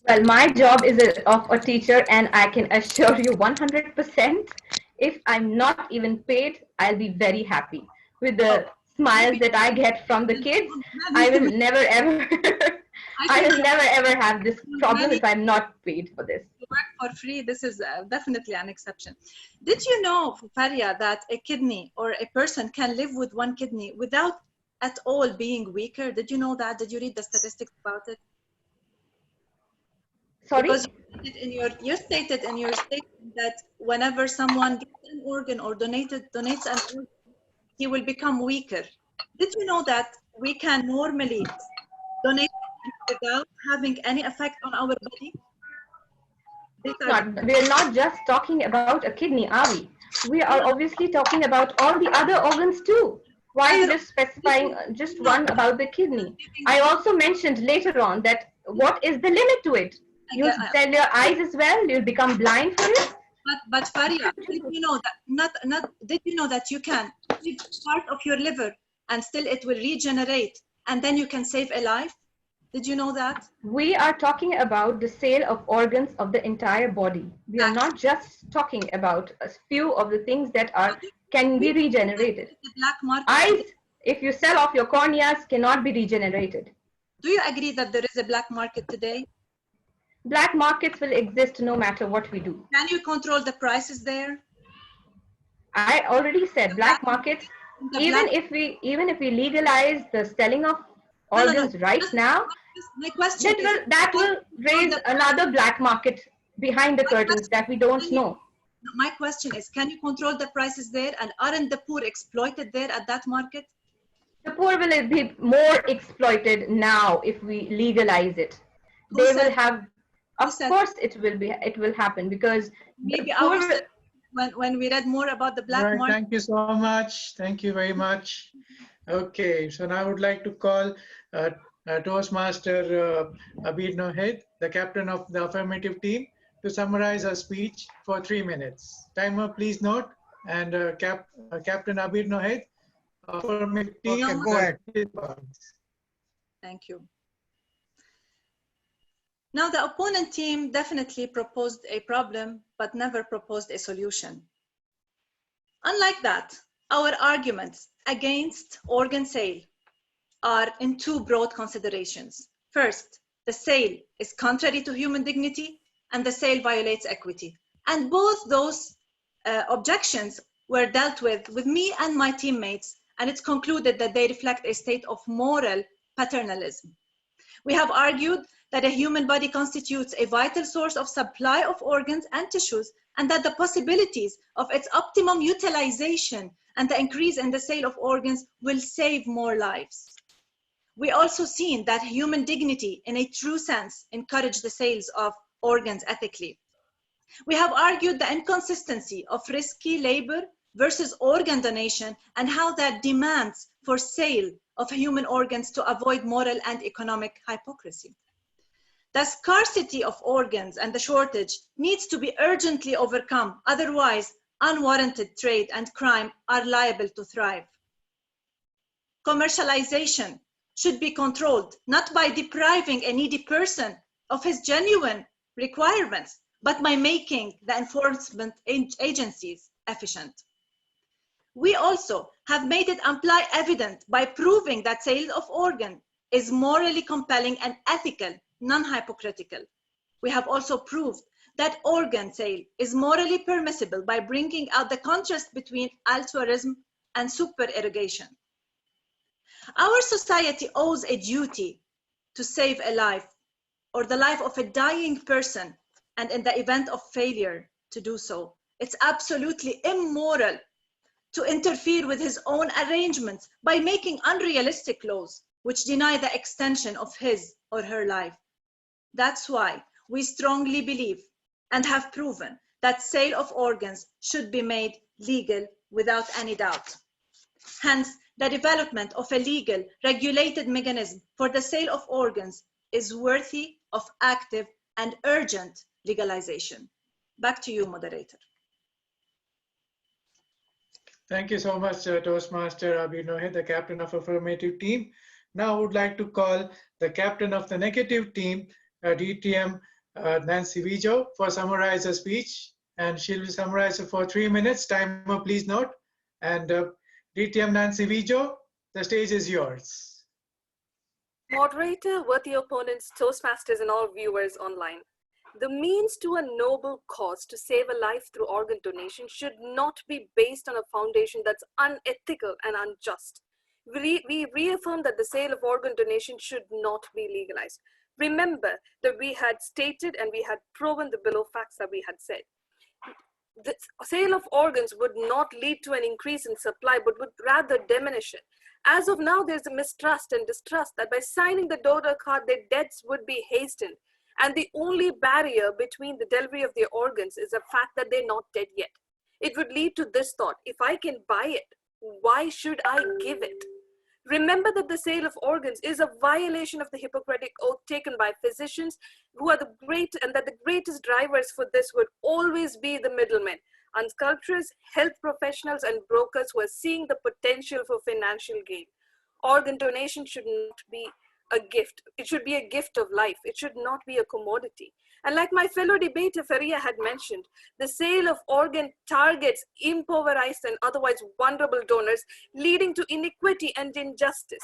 Well, my job is of a teacher, and I can assure you 100%, if I'm not even paid, I'll be very happy. With the smiles that I get from the kids, I will never ever, I will never ever have this problem if I'm not paid for this. To work for free, this is definitely an exception. Did you know, Faria, that a kidney or a person can live with one kidney without at all being weaker? Did you know that? Did you read the statistics about it? Sorry? Because you stated in your statement that whenever someone gets an organ or donates an organ, he will become weaker. Did you know that we can normally donate without having any effect on our body? We're not just talking about a kidney, are we? We are obviously talking about all the other organs too. Why just specifying just one about the kidney? I also mentioned later on that what is the limit to it? You sell your eyes as well? You'll become blind for it? But Faria, did you know that did you know that you can give part of your liver and still it will regenerate and then you can save a life? Did you know that? We are talking about the sale of organs of the entire body. We are not just talking about a few of the things that can be regenerated. The black market. Eyes, if you sell off your corneas, cannot be regenerated. Do you agree that there is a black market today? Black markets will exist no matter what we do. Can you control the prices there? I already said black markets. Even if we legalize the selling of organs right now, my question that will raise another black market behind the curtains that we don't know. My question is, can you control the prices there, and aren't the poor exploited there at that market? The poor will be more exploited now if we legalize it. They will have, of course it will happen, because maybe poor, when we read more about the black market. Thank you so much. Thank you very much. Okay, so now I would like to call Toastmaster Abir Nohed, the captain of the affirmative team, to summarize her speech for 3 minutes. Timer, please note. And Captain Abir Nohed, affirmative team. Okay, go ahead. Thank you. Now, the opponent team definitely proposed a problem, but never proposed a solution. Unlike that, our arguments against organ sale are in two broad considerations. First, the sale is contrary to human dignity, and the sale violates equity. And both those objections were dealt with me and my teammates, and it's concluded that they reflect a state of moral paternalism. We have argued that a human body constitutes a vital source of supply of organs and tissues, and that the possibilities of its optimum utilization and the increase in the sale of organs will save more lives. We also seen that human dignity, in a true sense, encourage the sales of organs ethically. We have argued the inconsistency of risky labor versus organ donation and how that demands for sale of human organs to avoid moral and economic hypocrisy. The scarcity of organs and the shortage needs to be urgently overcome, otherwise unwarranted trade and crime are liable to thrive. Commercialization should be controlled, not by depriving a needy person of his genuine requirements, but by making the enforcement agencies efficient. We also have made it amply evident by proving that sale of organ is morally compelling and ethical, non-hypocritical. We have also proved that organ sale is morally permissible by bringing out the contrast between altruism and supererogation. Our society owes a duty to save a life or the life of a dying person, and in the event of failure to do so, it's absolutely immoral to interfere with his own arrangements by making unrealistic laws which deny the extension of his or her life. That's why we strongly believe and have proven that sale of organs should be made legal without any doubt. Hence, the development of a legal, regulated mechanism for the sale of organs is worthy of active and urgent legalization. Back to you, moderator. Thank you so much, Toastmaster Abir Nohed, the captain of affirmative team. Now I would like to call the captain of the negative team, DTM Nancy Vijo, for summarize her speech, and she'll be summarized for 3 minutes. Timer, please note. And DTM Nancy Vijo, the stage is yours. Moderator, worthy opponents, Toastmasters, and all viewers online. The means to a noble cause to save a life through organ donation should not be based on a foundation that's unethical and unjust. We reaffirm that the sale of organ donation should not be legalized. Remember that we had stated and we had proven the below facts that we had said. The sale of organs would not lead to an increase in supply, but would rather diminish it. As of now, there's a mistrust and distrust that by signing the donor card, their deaths would be hastened. And the only barrier between the delivery of their organs is the fact that they're not dead yet. It would lead to this thought: if I can buy it, why should I give it? Remember that the sale of organs is a violation of the Hippocratic oath taken by physicians, who are and that the greatest drivers for this would always be the middlemen, and sculptors, health professionals, and brokers who are seeing the potential for financial gain. Organ donation should not be a gift. It should be a gift of life. It should not be a commodity. And like my fellow debater Faria had mentioned, the sale of organ targets impoverished and otherwise vulnerable donors, leading to inequity and injustice.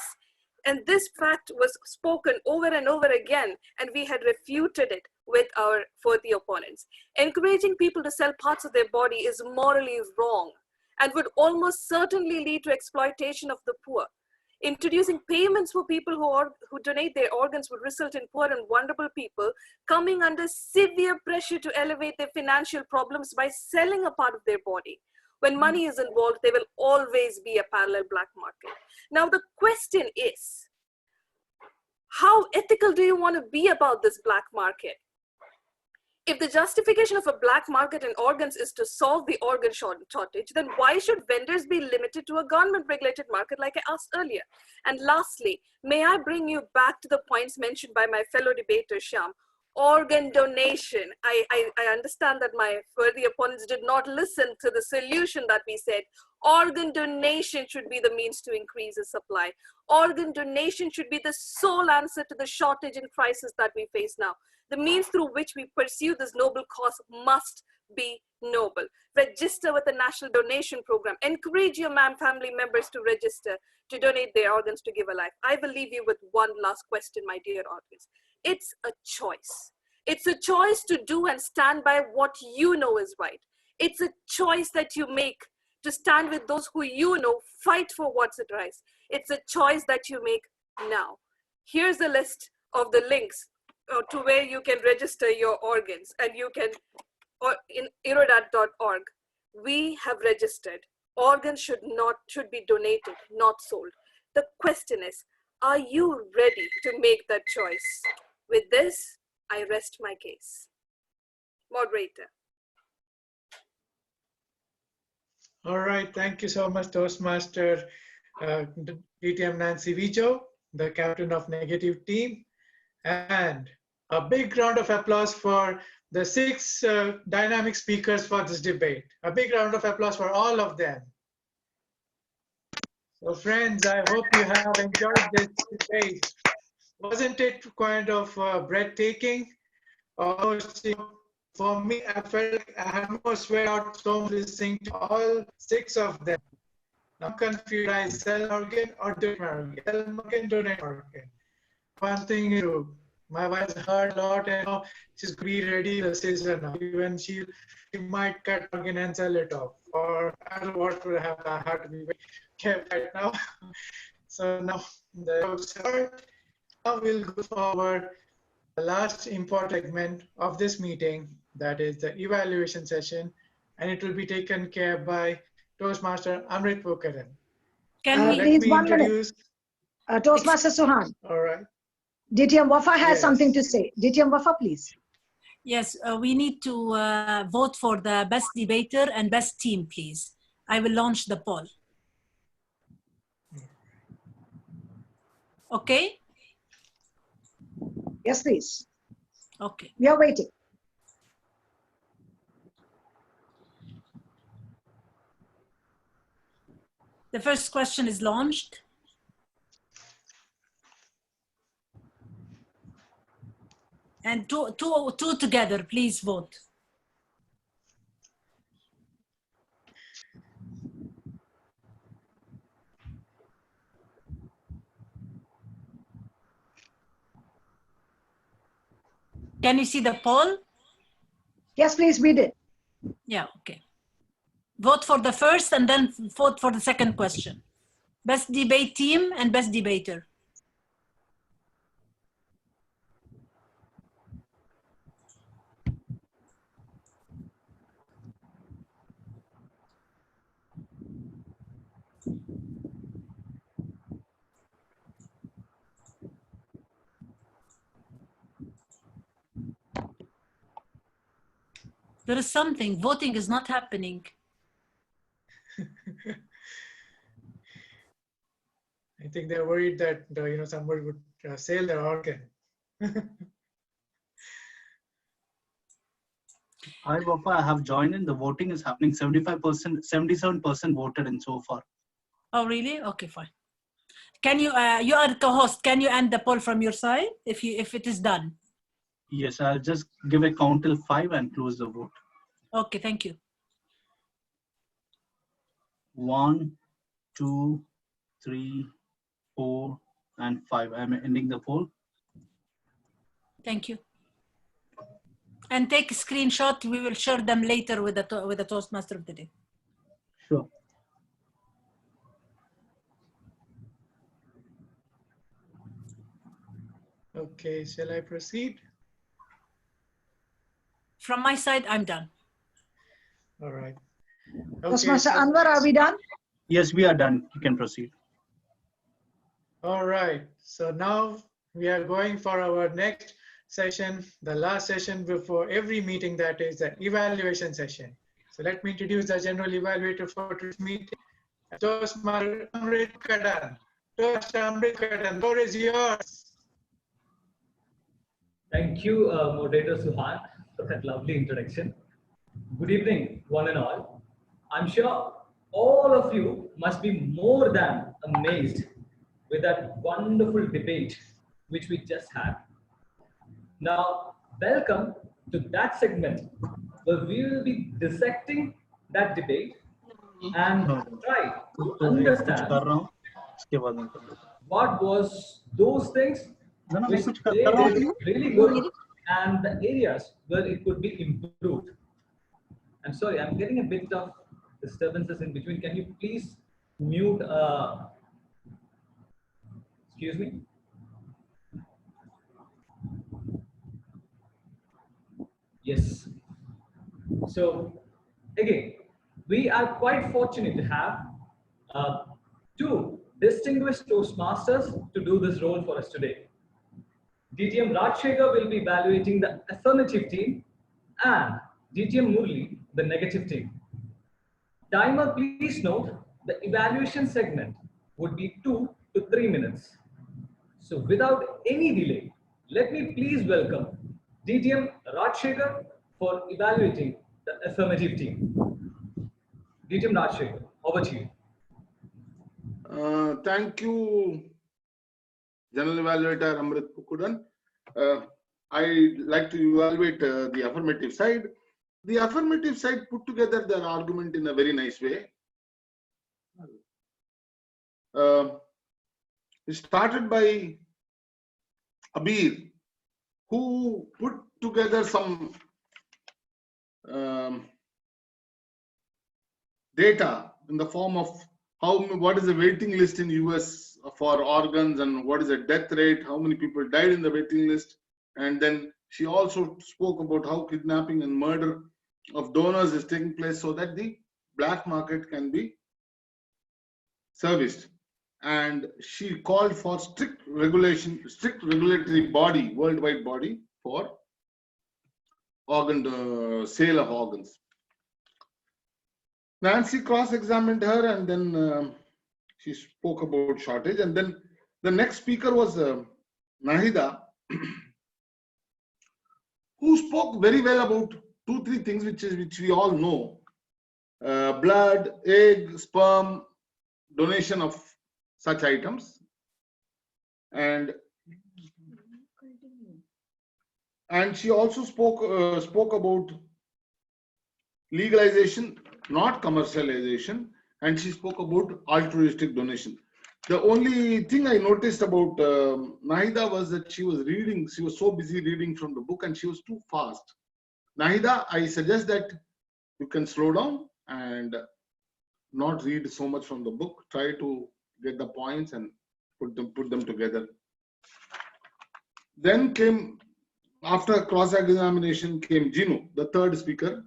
And this fact was spoken over and over again, and we had refuted it with our worthy opponents. Encouraging people to sell parts of their body is morally wrong and would almost certainly lead to exploitation of the poor. Introducing payments for people who donate their organs would result in poor and vulnerable people coming under severe pressure to elevate their financial problems by selling a part of their body. When money is involved, there will always be a parallel black market. Now, the question is, how ethical do you want to be about this black market? If the justification of a black market in organs is to solve the organ shortage, then why should vendors be limited to a government-regulated market like I asked earlier? And lastly, may I bring you back to the points mentioned by my fellow debater, Shyam? Organ donation. I understand that my worthy opponents did not listen to the solution that we said. Organ donation should be the means to increase the supply. Organ donation should be the sole answer to the shortage and crisis that we face now. The means through which we pursue this noble cause must be noble. Register with the National Donation Program. Encourage your family members to register to donate their organs to give a life. I will leave you with one last question, my dear audience. It's a choice. It's a choice to do and stand by what you know is right. It's a choice that you make to stand with those who you know fight for what's right. It's a choice that you make now. Here's a list of the links to where you can register your organs, and you can, or in irodat.org, we have registered. Organs should be donated, not sold. The question is, are you ready to make that choice? With this, I rest my case. Moderator. All right, thank you so much, Toastmaster DTM Nancy Vijo, the captain of negative team. And a big round of applause for the 6 dynamic speakers for this debate. A big round of applause for all of them. So friends, I hope you have enjoyed this debate. Wasn't it kind of breathtaking? For me, I felt like I had more sweat out so listening to all 6 of them. I'm confused. I sell organ or donate organ? Sell organ, donate organ. One thing is true. My wife heard a lot, and now she's going to be ready to scissor now. Even she might cut organ and sell it off. Or I don't know what would happen. I have to be very careful right now. So now now we'll go forward. The last important segment of this meeting, that is the evaluation session, and it will be taken care by Toastmaster Amrit Pokaran. Please, 1 minute. Toastmaster Suhan. All right. DTM Wafa has Yes. something to say. DTM Wafa, please. Yes, we need to vote for the best debater and best team, please. I will launch the poll. Okay? Yes, please. Okay. We are waiting. The first question is launched. And two together, please vote. Can you see the poll? Yes, please, we did. Yeah, okay. Vote for the first and then vote for the second question. Best debate team and best debater. There is something, voting is not happening. I think they're worried that somebody would sell their organ. Hi, Wafa. I have joined in. The voting is happening. 75%, 77% voted in so far. Oh, really? Okay, fine. Can you, you are co-host, can you end the poll from your side if it is done? Yes, I'll just give a count till 5 and close the vote. Okay, thank you. 1, 2, 3, 4, and 5. I'm ending the poll. Thank you. And take a screenshot. We will share them later with the Toastmaster of the day. Sure. Okay, shall I proceed? From my side, I'm done. All right. Toastmaster Anwar, are we done? Yes, we are done. You can proceed. All right. So now we are going for our next session, the last session before every meeting, that is the evaluation session. So let me introduce the general evaluator for this meeting, Toastmaster Amrit Kadan. Toastmaster Amrit Kadan, the floor is yours. Thank you, Moderator Suhan, for that lovely introduction. Good evening, one and all. I'm sure all of you must be more than amazed with that wonderful debate which we just had. Now, welcome to that segment where we will be dissecting that debate and try to understand what was those things which they did really good and the areas where it could be improved. I'm sorry, I'm getting a bit of disturbances in between. Can you please mute? Excuse me. Yes. So again, we are quite fortunate to have two distinguished Toastmasters to do this role for us today. DTM Rajshekhar will be evaluating the affirmative team and DTM Murli the negative team. Timer, please note the evaluation segment would be 2 to 3 minutes. So without any delay, let me please welcome DTM Rajshekhar for evaluating the affirmative team. DTM Rajshekhar, over to you. Thank you, General Evaluator Amrit Pukudan. I like to evaluate the affirmative side. The affirmative side put together their argument in a very nice way. It started by Abir, who put together some data in the form of what is the waiting list in US for organs and what is the death rate, how many people died in the waiting list. And then she also spoke about how kidnapping and murder of donors is taking place so that the black market can be serviced. And she called for strict regulatory body, worldwide body for organ sale of organs. Nancy cross-examined her, and then she spoke about shortage. And then the next speaker was Nahida, who spoke very well about 2-3 things which we all know: blood, egg, sperm, donation of such items, and she also spoke about legalization, not commercialization, and she spoke about altruistic donation. The only thing I noticed about Nahida was that she was reading, she was so busy reading from the book and she was too fast. Nahida, I suggest that you can slow down and not read so much from the book. Try to get the points and put them together. Then came, after cross-examination, came Jinu, the third speaker,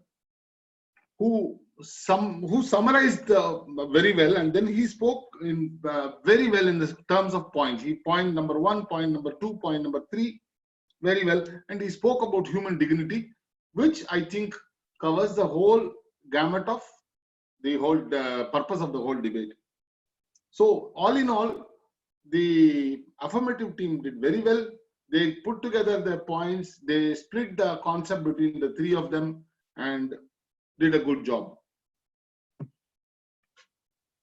who summarized very well, and then he spoke in very well in the terms of points. He point number 1, point number 2, point number 3, very well, and he spoke about human dignity, which I think covers the whole gamut of the whole purpose of the whole debate. So all in all, the affirmative team did very well. They put together their points, they split the concept between the three of them and did a good job.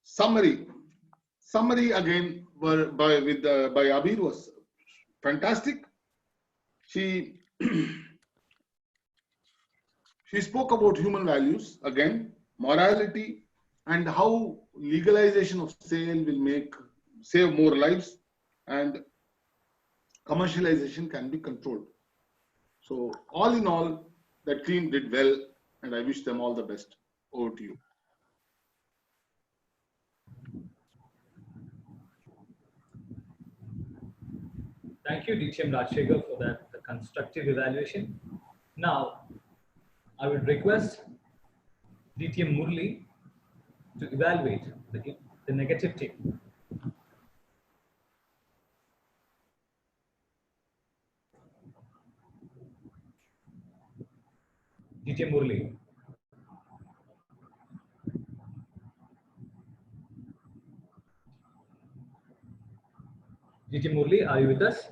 Summary again by Abir was fantastic. She she spoke about human values again, morality, and how legalization of sale will save more lives, and commercialization can be controlled. So all in all, the team did well, and I wish them all the best. Over to you. Thank you, DTM Rajshekhar, for that constructive evaluation. Now, I would request DTM Murli to evaluate the negative team. DTM Murli. DTM Murli, are you with us?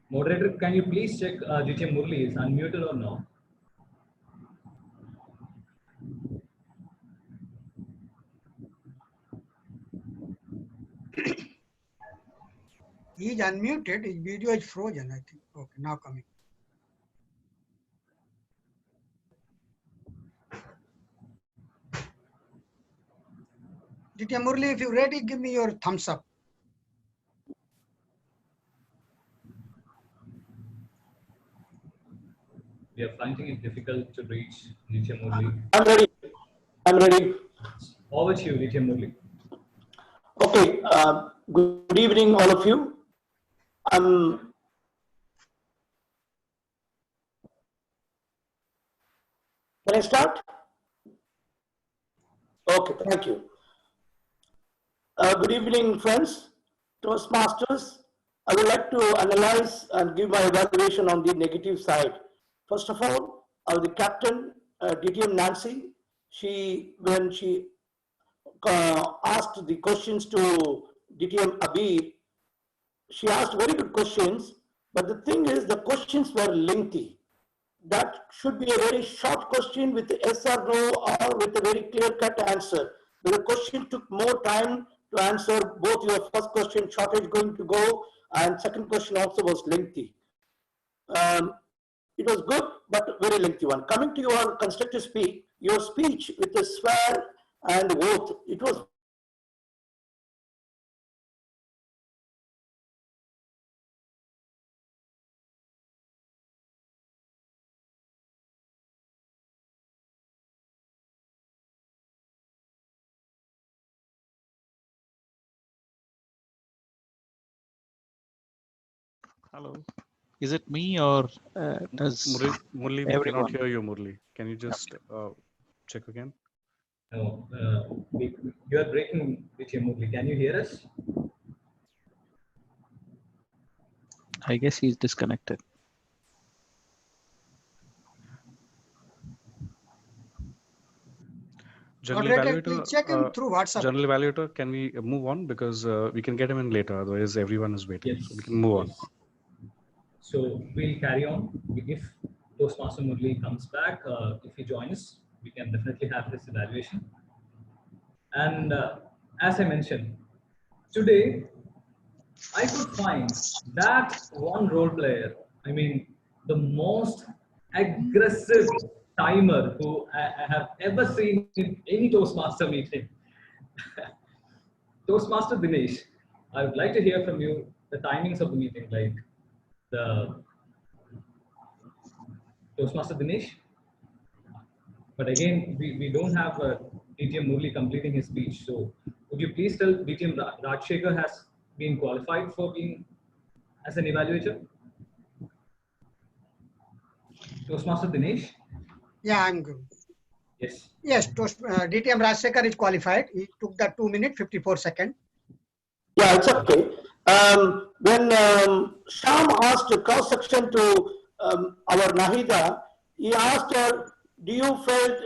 Moderator, can you please check DTM Murli is unmuted or no? He is unmuted. His video is frozen, I think. Okay, now coming. Ditya Murli, if you're ready, give me your thumbs up. We are finding it difficult to reach DTM Murli. I'm ready. I'm ready. Over to you, DTM Murli. Okay. Good evening, all of you. Can I start? Okay, thank you. Good evening, friends, Toastmasters. I would like to analyze and give my evaluation on the negative side. First of all, the captain, DTM Nancy, when she asked the questions to DTM Abir, she asked very good questions, but the thing is the questions were lengthy. That should be a very short question with yes or no or with a very clear-cut answer. But the question took more time to answer both your first question, shortage going to go, and second question also was lengthy. It was good, but very lengthy one. Coming to your constructive speech, your speech with the swear and oath, it was Hello. Is it me or does Murli, we everyone? cannot hear you, Murli. Can you just check again? No, you are breaking, DTM Murli. Can you hear us? I guess he's disconnected. General Moderator, evaluator, please check him through WhatsApp. General evaluator, can we move on because we can get him in later, otherwise everyone is waiting. Yes. So we can move on. So we'll carry on. If Toastmaster Murli comes back, if he joins, we can definitely have this evaluation. And as I mentioned, today I could find that one role player, I mean, the most aggressive timer who I have ever seen in any Toastmaster meeting. Toastmaster Dinesh, I would like to hear from you the timings of the meeting, like the Toastmaster Dinesh. But again, we don't have DTM Murli completing his speech. So would you please tell DTM Rajshekhar has been qualified for being as an evaluator? Toastmaster Dinesh? Yeah, I'm good. Yes. Yes, DTM Rajshekhar is qualified. He took the 2 minutes, 54 seconds. Yeah, it's okay. When Sham asked a cross section to our Nahida, he asked her do you felt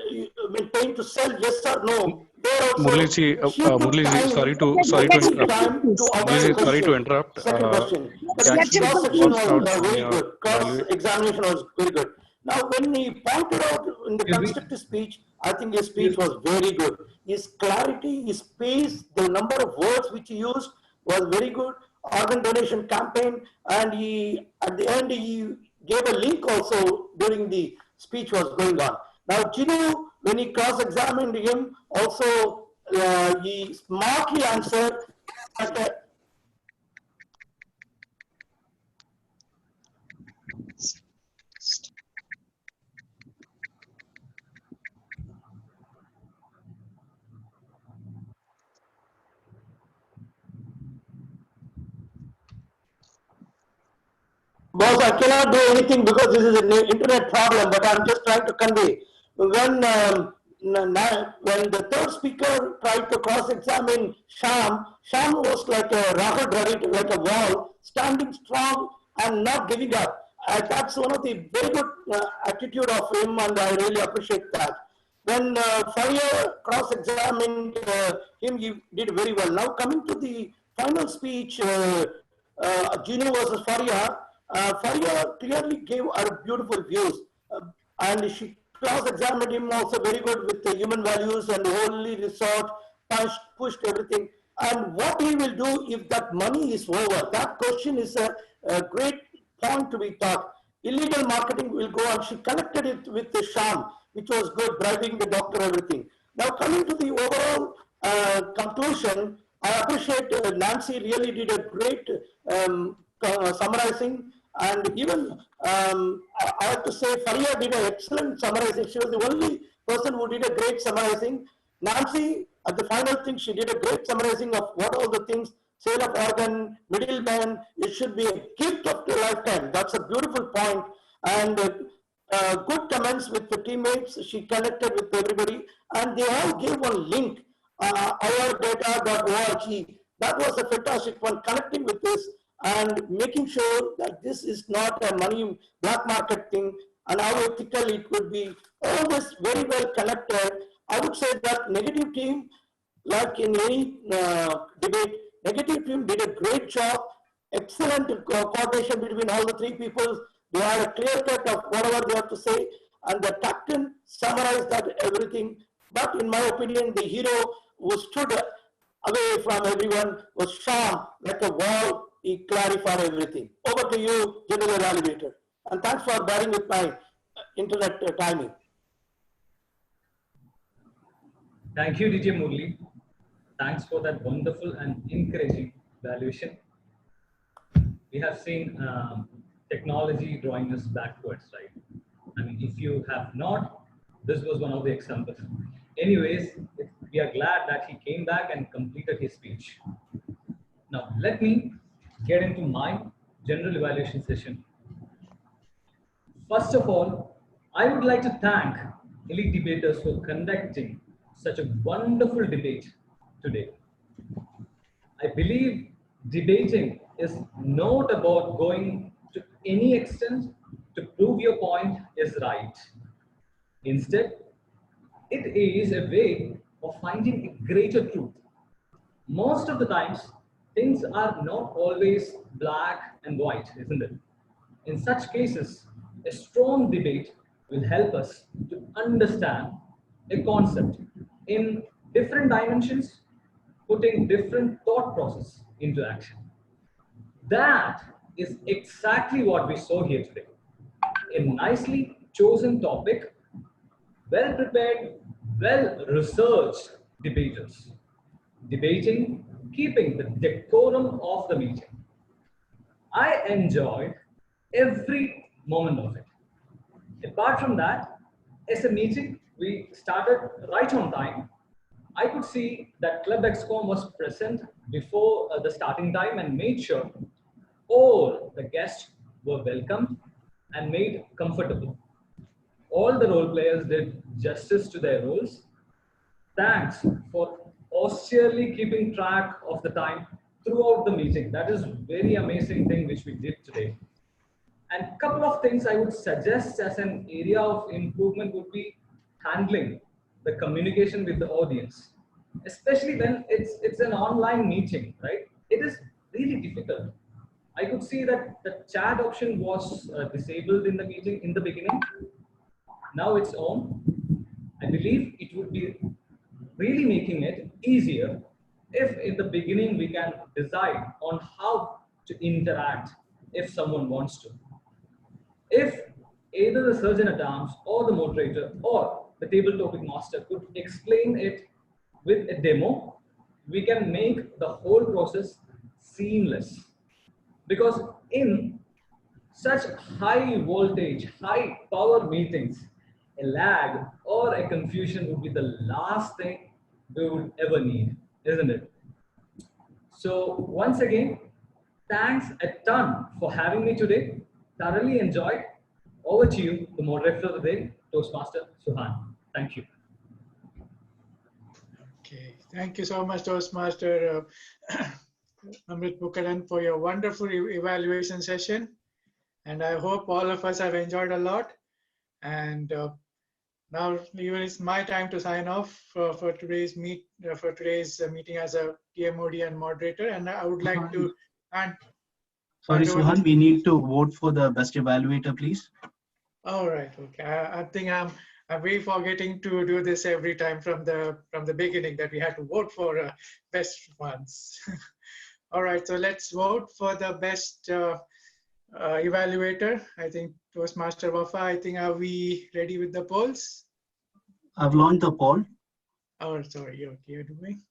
pain to sell, yes or no? There also, Murliji, she took time, sorry to interrupt. time to answer Murliji, the sorry to question. interrupt. Second question. But Can his you please cross-section burst was out on very your good. Cross-examination was very good. Now, when he pointed out in the constructive speech, I think his speech was very good. His clarity, his pace, the number of words which he used was very good. Organ donation campaign, and he, at the end, he gave a link also during the speech was going on. Now, Chinu, when he cross-examined him, also he smartly answered that boss, I cannot do anything because this is an internet problem, but I'm just trying to convey. When the third speaker tried to cross-examine Sham was like a Rahul Dravid, like a wall, standing strong and not giving up. That's one of the very good attitude of him, and I really appreciate that. When Faria cross-examined him, he did very well. Now coming to the final speech, Gino versus Faria, Faria clearly gave her beautiful views, and she cross-examined him also very good with the human values and the holy resort, pushed everything. And what he will do if that money is over? That question is a great point to be taught. Illegal marketing will go on. She connected it with the sham, which was good, bribing the doctor, everything. Now coming to the overall conclusion, I appreciate Nancy really did a great summarizing, and even I have to say Faria did an excellent summarizing. She was the only person who did a great summarizing. Nancy, at the final thing, she did a great summarizing of what all the things, sale of organ, middleman, it should be a gift of a lifetime. That's a beautiful point. And good comments with the teammates. She connected with everybody, and they all gave one link, ourdata.org. That was a fantastic one, connecting with this and making sure that this is not a money black market thing, and how ethical it could be. All this very well connected. I would say that negative team, like in any debate, negative team did a great job. Excellent coordination between all the three people. They had a clear cut of whatever they have to say, and the captain summarized that everything. But in my opinion, the hero who stood away from everyone was Sham, like a wall. He clarified everything. Over to you, General Evaluator. And thanks for bearing with my internet timing. Thank you, DJ Murli. Thanks for that wonderful and encouraging evaluation. We have seen technology drawing us backwards, right? I mean, if you have not, this was one of the examples. Anyways, we are glad that he came back and completed his speech. Now, let me get into my general evaluation session. First of all, I would like to thank elite debaters for conducting such a wonderful debate today. I believe debating is not about going to any extent to prove your point is right. Instead, it is a way of finding a greater truth. Most of the times, things are not always black and white, isn't it? In such cases, a strong debate will help us to understand a concept in different dimensions, putting different thought process into action. That is exactly what we saw here today. A nicely chosen topic, well prepared, well researched debaters. Debating, keeping the decorum of the meeting. I enjoyed every moment of it. Apart from that, as a meeting, we started right on time. I could see that Club XCOM was present before the starting time and made sure all the guests were welcomed and made comfortable. All the role players did justice to their roles. Thanks for austerely keeping track of the time throughout the meeting. That is very amazing thing which we did today. And a couple of things I would suggest as an area of improvement would be handling the communication with the audience, especially when it's an online meeting, right? It is really difficult. I could see that the chat option was disabled in the meeting in the beginning. Now it's on. I believe it would be really making it easier if in the beginning we can decide on how to interact if someone wants to. If either the surgeon at arms or the moderator or the table topic master could explain it with a demo, we can make the whole process seamless. Because in such high voltage, high power meetings, a lag or a confusion would be the last thing we would ever need, isn't it? So once again, thanks a ton for having me today. Thoroughly enjoyed. Over to you, the moderator of the day, Toastmaster Suhan. Thank you. Okay, thank you so much, Toastmaster Amrit Bukaran, for your wonderful evaluation session. And I hope all of us have enjoyed a lot. And now even it's my time to sign off for today's meeting as a TMOD and moderator. And I would like to Sorry, Suhan, we need to vote for the best evaluator, please. All right. Okay. I think I'm way forgetting to do this every time from the beginning, that we had to vote for best ones. All right. So let's vote for the best evaluator. I think Toastmaster Wafa. I think, are we ready with the polls? I've launched the poll. Oh, sorry. Okay, you're doing.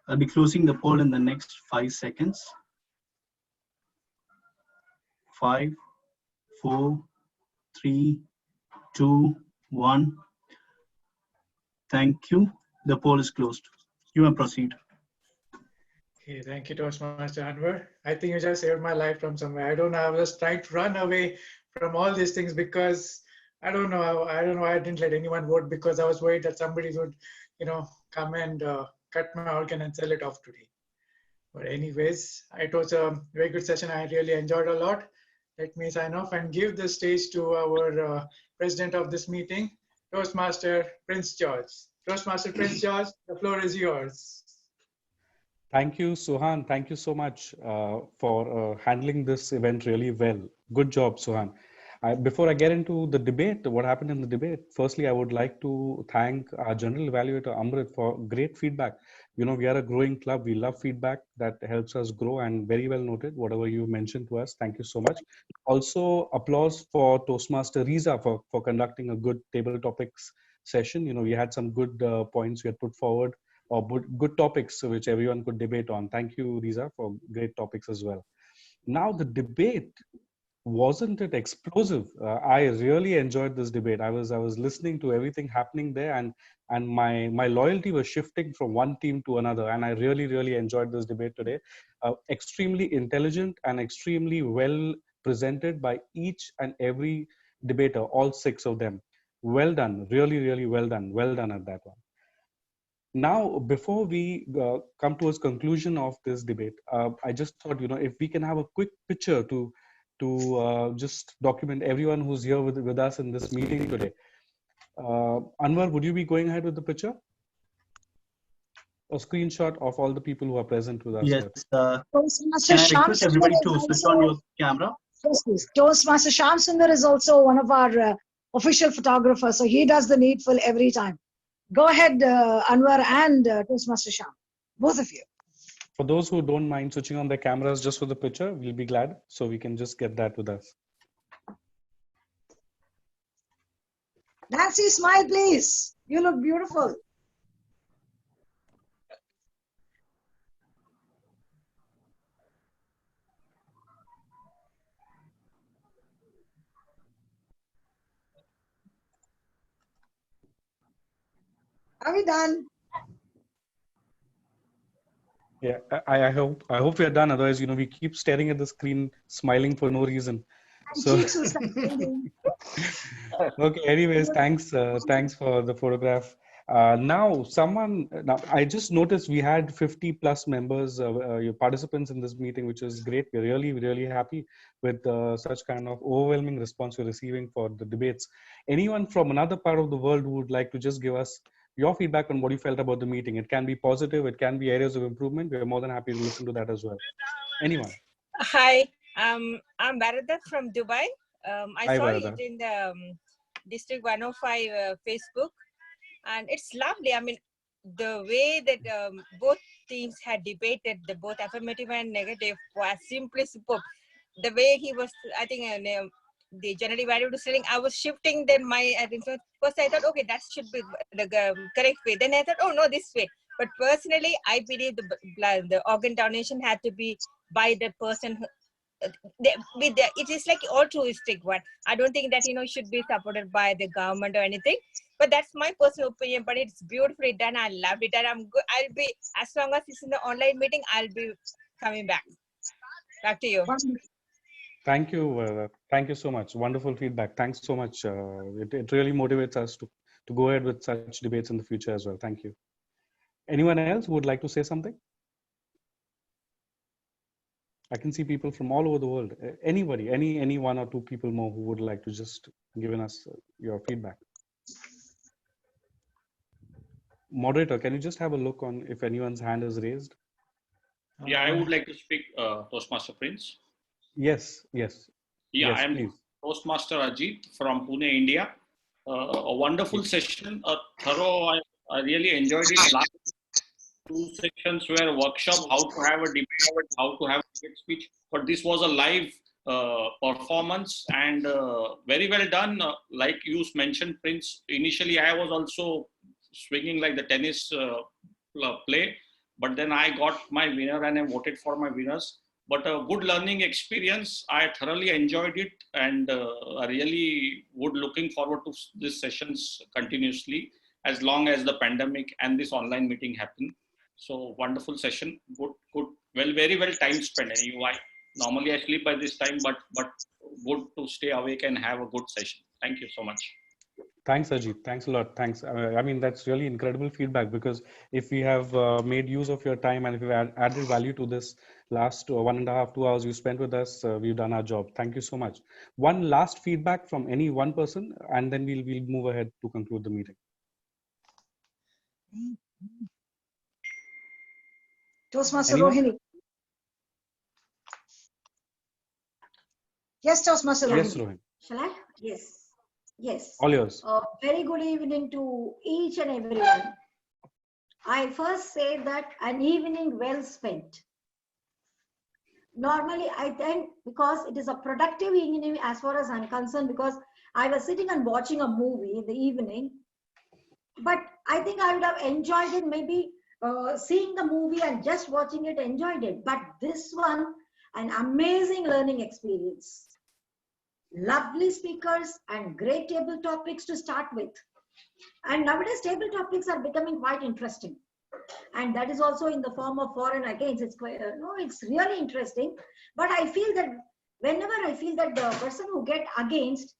I'll be closing the poll in the next 5 seconds. 5, 4, 3, 2, 1. Thank you. The poll is closed. You may proceed. Okay, thank you, Toastmaster Anwar. I think you just saved my life from somewhere. I don't know. I was trying to run away from all these things because I don't know. I didn't let anyone vote because I was worried that somebody would, come and cut my organ and sell it off today. But anyways, it was a very good session. I really enjoyed a lot. Let me sign off and give the stage to our president of this meeting, Toastmaster Prince George. Toastmaster Prince George, the floor is yours. Thank you, Suhan. Thank you so much for handling this event really well. Good job, Suhan. Before I get into the debate, what happened in the debate, firstly, I would like to thank our general evaluator, Amrit, for great feedback. We are a growing club. We love feedback that helps us grow, and very well noted, whatever you mentioned to us. Thank you so much. Also, applause for Toastmaster Riza for conducting a good table topics session. We had some good points we had put forward, or good topics which everyone could debate on. Thank you, Riza, for great topics as well. Now, the debate, wasn't it explosive? I really enjoyed this debate. I was listening to everything happening there, and my loyalty was shifting from one team to another, and I really enjoyed this debate today. Extremely intelligent and extremely well presented by each and every debater, all 6 of them. Well done, really well done at that one. Now, before we come to a conclusion of this debate, I just thought, if we can have a quick picture to just document everyone who's here with us in this meeting today. Anwar, would you be going ahead with the picture? A screenshot of all the people who are present with us. Yes. Toastmaster Can I request Shamsundar everybody is to switch also, on your camera? yes, please. Toastmaster Shamsundar is also one of our official photographers, so he does the needful every time. Go ahead, Anwar and Toastmaster Sham, both of you. For those who don't mind switching on their cameras just for the picture, we'll be glad, so we can just get that with us. Nancy, smile, please. You look beautiful. Are we done? Yeah, I hope we are done. Otherwise, we keep staring at the screen, smiling for no reason. And So, cheeks will start bleeding. okay. Anyways, thanks for the photograph. Now I just noticed we had 50 plus members, your participants in this meeting, which is great. We're really happy with such kind of overwhelming response we're receiving for the debates. Anyone from another part of the world who would like to just give us your feedback on what you felt about the meeting? It can be positive, it can be areas of improvement. We're more than happy to listen to that as well. Anyone? Hi, I'm Varada from Dubai. I Hi, saw Varada. it in the District 105 Facebook, and it's lovely. I mean, the way that both teams had debated, the both affirmative and negative, was simply superb. The way he was, I think, the generally value to selling, I was shifting then my attention. First, I thought, okay, that should be the correct way. Then I thought, oh no, this way. But personally, I believe the organ donation had to be by the person it is like altruistic one. I don't think that should be supported by the government or anything, but that's my personal opinion. But it's beautifully done. I loved it, and I'm good. I'll be, as long as it's in the online meeting, I'll be coming back to you. Thank you. Thank you so much. Wonderful feedback. Thanks so much. It really motivates us to go ahead with such debates in the future as well. Thank you. Anyone else who would like to say something? I can see people from all over the world. Anybody, any one or two people more who would like to just give us your feedback. Moderator, can you just have a look on if anyone's hand is raised? Yeah, I would like to speak, Toastmaster Prince. Yes. Yeah, Yes, I'm please. Toastmaster Ajit from Pune, India. A wonderful session, a thorough. I really enjoyed it. Last two sections were a workshop, how to have a debate, how to have a debate speech. But this was a live performance and very well done. Like you mentioned, Prince, initially I was also swinging like the tennis play, but then I got my winner and I voted for my winners. But a good learning experience. I thoroughly enjoyed it, and I really would looking forward to these sessions continuously as long as the pandemic and this online meeting happen. So wonderful session. Good. Well, very well time spent. Normally I sleep by this time, but good to stay awake and have a good session. Thank you so much. Thanks, Ajit. Thanks a lot. Thanks. I mean, that's really incredible feedback, because if we have made use of your time and if we added value to this last 1.5, 2 hours you spent with us, we've done our job. Thank you so much. One last feedback from any one person, and then we'll move ahead to conclude the meeting. Toastmaster Rohini. Yes, Toastmaster Rohini. Yes, Rohini. Shall I? Yes. Yes. All yours. Very good evening to each and everyone. I first say that an evening well spent. Normally, I think because it is a productive evening as far as I'm concerned, because I was sitting and watching a movie in the evening, but I think I would have enjoyed it, maybe seeing the movie and just watching it, enjoyed it. But this one, an amazing learning experience. Lovely speakers and great table topics to start with. And nowadays table topics are becoming quite interesting. And that is also in the form of for and against. It's quite, it's really interesting. But I feel that whenever I feel that the person who get against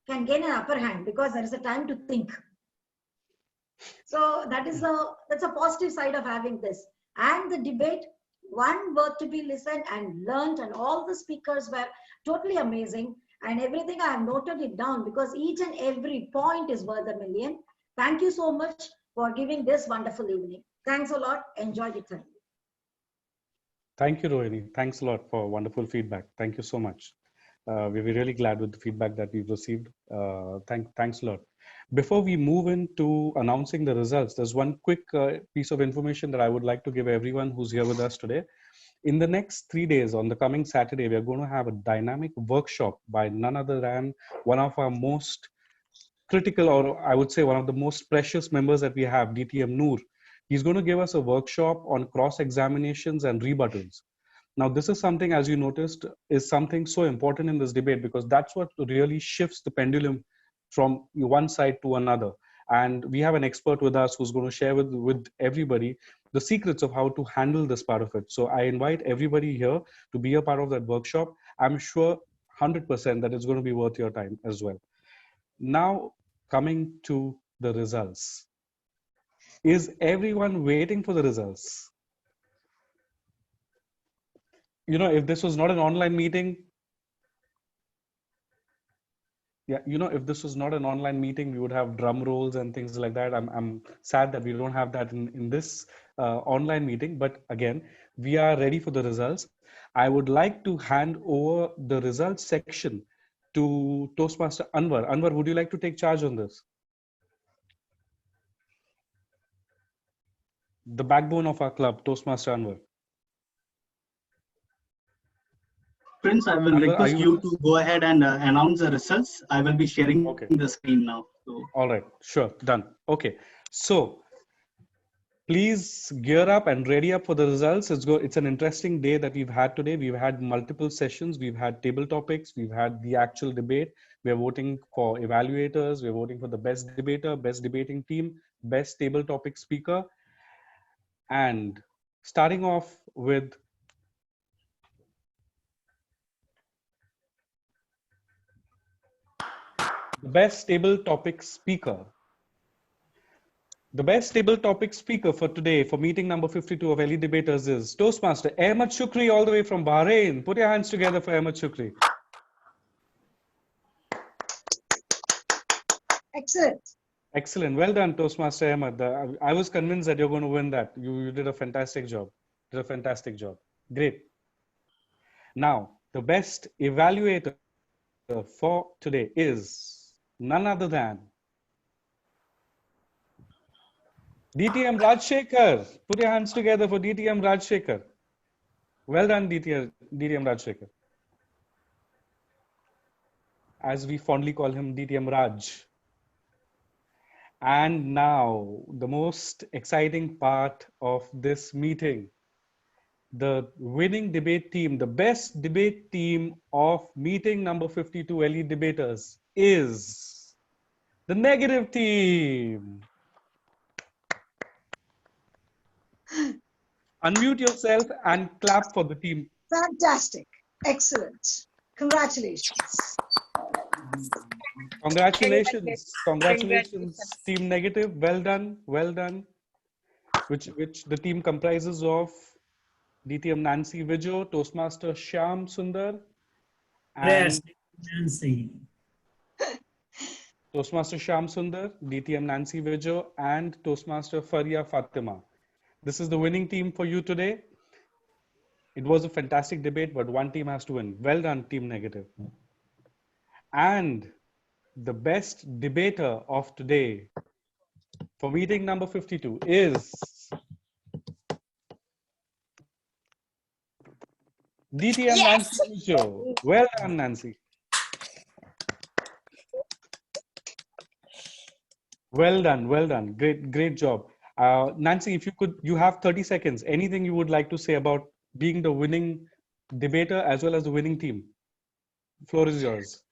can gain an upper hand, because there is a time to think. So that's a positive side of having this. And the debate, one worth to be listened and learned, and all the speakers were totally amazing. And everything I have noted it down, because each and every point is worth a million. Thank you so much for giving this wonderful evening. Thanks a lot. Enjoyed it. Thank you, Rohini. Thanks a lot for wonderful feedback. Thank you so much. We're really glad with the feedback that we've received. Thanks a lot. Before we move into announcing the results, there's one quick piece of information that I would like to give everyone who's here with us today. In the next 3 days, on the coming Saturday, we are going to have a dynamic workshop by none other than one of our most critical, or I would say one of the most precious members that we have, DTM Noor. He's going to give us a workshop on cross-examinations and rebuttals. Now, this is something, as you noticed, is something so important in this debate, because that's what really shifts the pendulum from one side to another. And we have an expert with us who's going to share with everybody the secrets of how to handle this part of it. So I invite everybody here to be a part of that workshop. I'm sure 100% that it's going to be worth your time as well. Now, coming to the results. Is everyone waiting for the results? You know, if this was not an online meeting, yeah, you know, if this was not an online meeting, we would have drum rolls and things like that. I'm sad that we don't have that in this online meeting. But again, we are ready for the results. I would like to hand over the results section to Toastmaster Anwar. Anwar, would you like to take charge on this? The backbone of our club, Toastmaster Anwar. Prince, I will Anwar, request you to go ahead and announce the results. I will be sharing the screen now. So. All right, sure, done. Okay, so please gear up and ready up for the results. It's an interesting day that we've had today. We've had multiple sessions. We've had table topics. We've had the actual debate. We're voting for evaluators. We're voting for the best debater, best debating team, best table topic speaker. And starting off with the best table topic speaker. The best table topic speaker for today, for meeting number 52 of LE Debaters, is Toastmaster Ahmed Shukri, all the way from Bahrain. Put your hands together for Ahmed Shukri. Excellent. Excellent. Well done, Toastmaster Ahmed. I was convinced that you're going to win that. You did a fantastic job. Did a fantastic job. Great. Now, the best evaluator for today is none other than DTM Rajshekhar. Put your hands together for DTM Rajshekhar. Well done, DTM Rajshekhar. As we fondly call him, DTM Raj. And now, the most exciting part of this meeting. The winning debate team, the best debate team of meeting number 52 LE Debaters is the negative team. Unmute yourself and clap for the team. Fantastic. Excellent. Congratulations. Congratulations. Congratulations, Team Negative. Well done. Well done. Which the team comprises of DTM Nancy Vijo, Toastmaster Shyam Sundar, and Nancy. Toastmaster Shyam Sundar, DTM Nancy Vijo, and Toastmaster Faria Fatima. This is the winning team for you today. It was a fantastic debate, but one team has to win. Well done, Team Negative. And the best debater of today for meeting number 52 is DTM Nancy Vijo. Well done, Nancy. Well done, well done. Great job. Nancy, if you have 30 seconds, anything you would like to say about being the winning debater as well as the winning team? The floor is yours.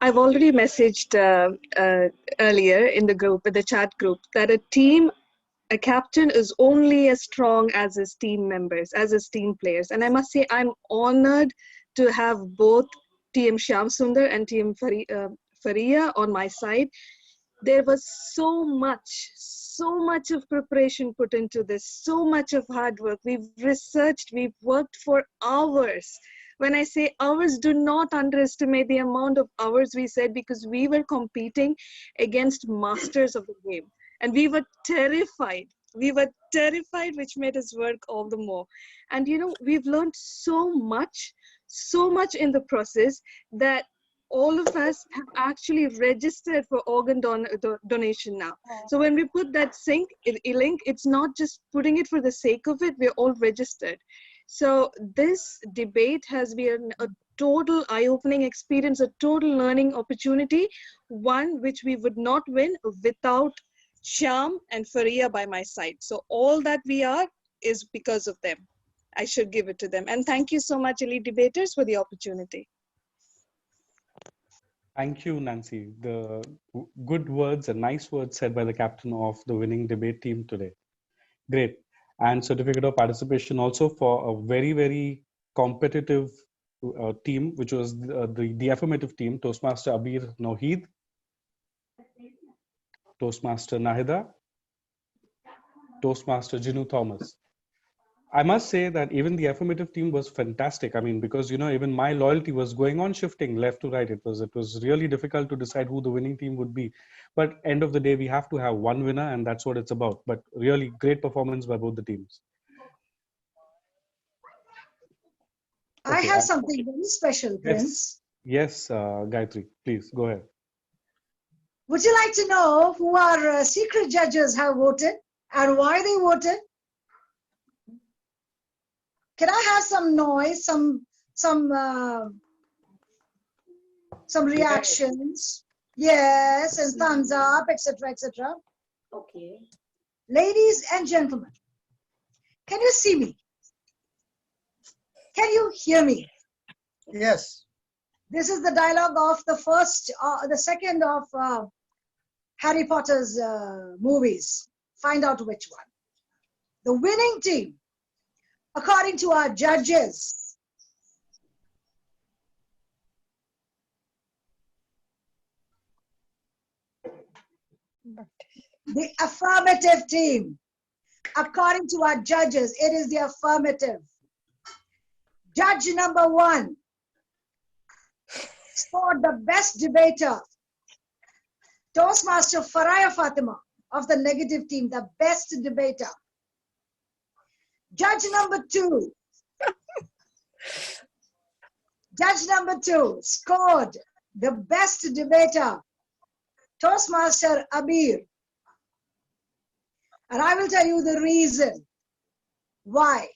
I've already messaged earlier in the group, in the chat group, that a captain is only as strong as his team members, as his team players. And I must say, I'm honored to have both TM Shyam Sundar and TM Faria on my side. There was so much of preparation put into this, so much of hard work. We've researched, we've worked for hours. When I say hours, do not underestimate the amount of hours we said, because we were competing against masters of the game. And we were terrified. We were terrified, which made us work all the more. And you know, we've learned so much in the process that all of us have actually registered for organ donation now. So when we put that link, it's not just putting it for the sake of it, we're all registered. So this debate has been a total eye-opening experience, a total learning opportunity, one which we would not win without Shyam and Faria by my side. So all that we are is because of them. I should give it to them. And thank you so much, Elite Debaters, for the opportunity. Thank you, Nancy. The good words and nice words said by the captain of the winning debate team today. Great. and certificate of participation also for a very, very competitive team, which was the affirmative team, Toastmaster Abir Noheed, Toastmaster Nahida, Toastmaster Jinu Thomas. I must say that even the affirmative team was fantastic. I mean, because, you know, even my loyalty was going on shifting left to right. It was really difficult to decide who the winning team would be. But end of the day, we have to have one winner, and that's what it's about. But really great performance by both the teams. I have something very special, Prince. Yes, Gayatri, please go ahead. Would you like to know who our secret judges have voted and why they voted? Can I have some noise, some reactions? Yes, and thumbs up, etc., etc. Okay. Ladies and gentlemen, can you see me? Can you hear me? Yes. This is the dialogue of the second of Harry Potter's movies. Find out which one. The winning team, according to our judges, the affirmative team, according to our judges, it is the affirmative. Judge number 1 scored the best debater, Toastmaster Faraya Fatima of the negative team, the best debater. Judge number 2 scored the best debater, Toastmaster Abir. And I will tell you the reason why.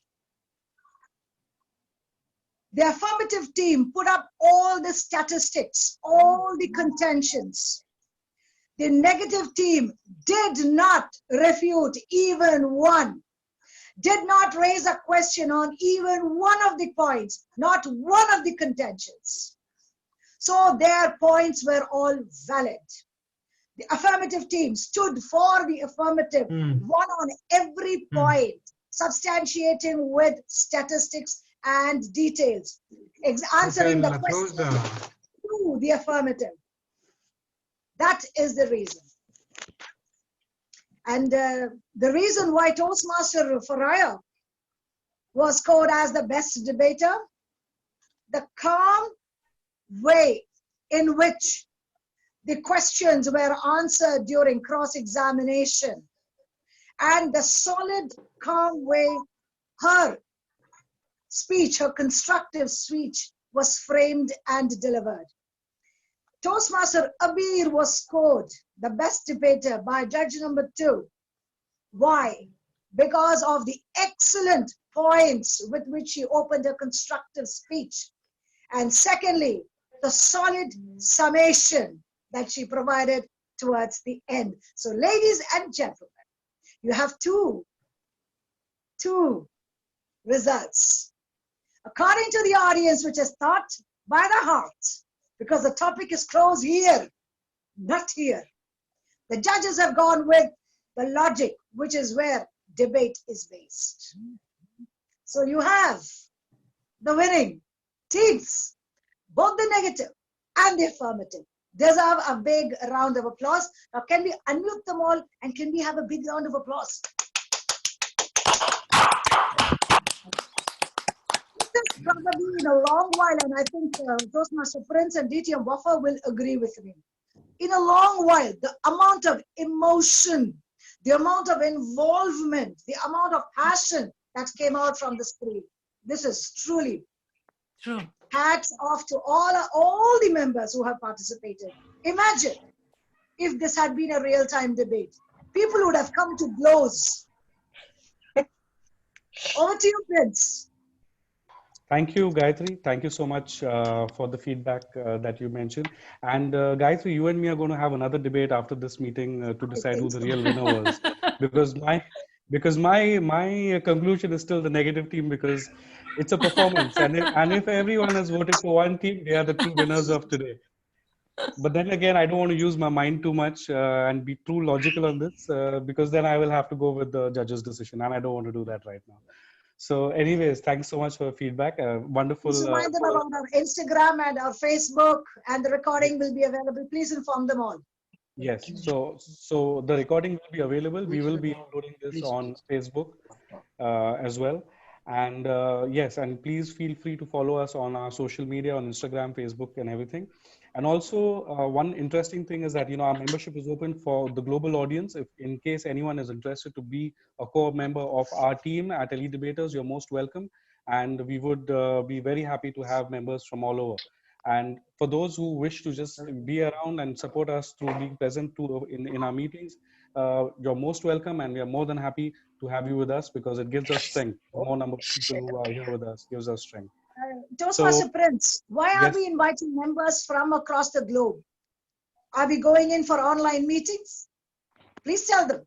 The affirmative team put up all the statistics, all the contentions. The negative team did not refute even one, did not raise a question on even one of the points, not one of the contentions. So their points were all valid. The affirmative team stood for the affirmative, won on every point, substantiating with statistics and details, answering the question to the affirmative. That is the reason. And the reason why Toastmaster Faraya was scored as the best debater, the calm way in which the questions were answered during cross-examination, and the solid, calm way her speech, her constructive speech was framed and delivered. Toastmaster Abir was scored the best debater by judge number 2. Why? Because of the excellent points with which she opened her constructive speech. And secondly, the solid summation that she provided towards the end. So ladies and gentlemen, you have two results. According to the audience, which is thought by the heart, because the topic is closed here, not here. The judges have gone with the logic, which is where debate is based. So you have the winning teams, both the negative and the affirmative, deserve a big round of applause. Now, can we unmute them all and can we have a big round of applause? This is probably in a long while, and I think Toastmaster Prince and DTM Wafa will agree with me. In a long while, the amount of emotion, the amount of involvement, the amount of passion that came out from the screen, this is truly true. Hats off to all the members who have participated. Imagine if this had been a real-time debate. People would have come to blows. Over to you, Prince. Thank you, Gayatri. Thank you so much for the feedback that you mentioned. And Gayatri, you and me are going to have another debate after this meeting to decide who the real winner was. Because my conclusion is still the negative team, because it's a performance. And if everyone has voted for one team, they are the true winners of today. But then again, I don't want to use my mind too much and be too logical on this because then I will have to go with the judge's decision, and I don't want to do that right now. So, anyways, thanks so much for feedback. Wonderful. Please remind them about our Instagram and our Facebook, and the recording will be available. Please inform them all. Yes. So the recording will be available. We will be uploading this on Facebook as well. And yes, and please feel free to follow us on our social media, on Instagram, Facebook, and everything. And also, one interesting thing is that, our membership is open for the global audience. If in case anyone is interested to be a core member of our team at Elite Debaters, you're most welcome. And we would be very happy to have members from all over. And for those who wish to just be around and support us through being present in our meetings, you're most welcome, and we are more than happy to have you with us because it gives us strength. The more number of people who are here with us gives us strength. Toastmaster Prince, why are yes. we inviting members from across the globe? Are we going in for online meetings? Please tell them.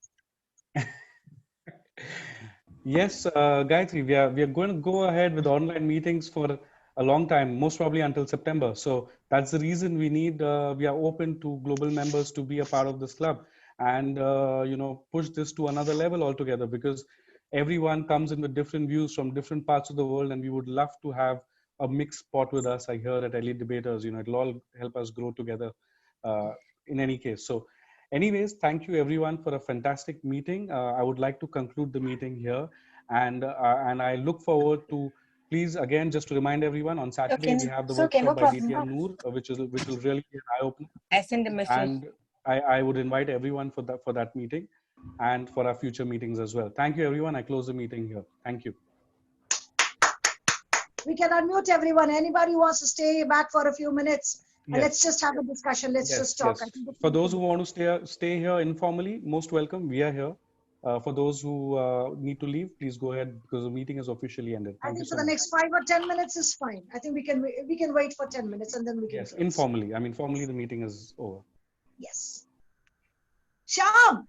Yes, Gayatri, we are going to go ahead with online meetings for a long time, most probably until September. So that's the reason we are open to global members to be a part of this club and, push this to another level altogether, because everyone comes in with different views from different parts of the world, and we would love to have a mixed pot with us here at Elite Debaters. It'll all help us grow together in any case. So anyways, thank you everyone for a fantastic meeting. I would like to conclude the meeting here, and I look forward to, please again, just to remind everyone, on Saturday we have the workshop by DTM Noor, which will really be an eye-opener. I send a message. And I would invite everyone for that meeting and for our future meetings as well. Thank you everyone. I close the meeting here. Thank you. We can unmute everyone. Anybody who wants to stay back for a few minutes, Yes. let's just have a discussion. Let's just talk. Yes. I think For those who want to stay here informally, most welcome. We are here. For those who need to leave, please go ahead because the meeting is officially ended. I Thank you think so for the much. next 5 or 10 minutes is fine. I think we can wait for 10 minutes and then we can Yes, close. informally. I mean, formally the meeting is over. Yes. Shyam,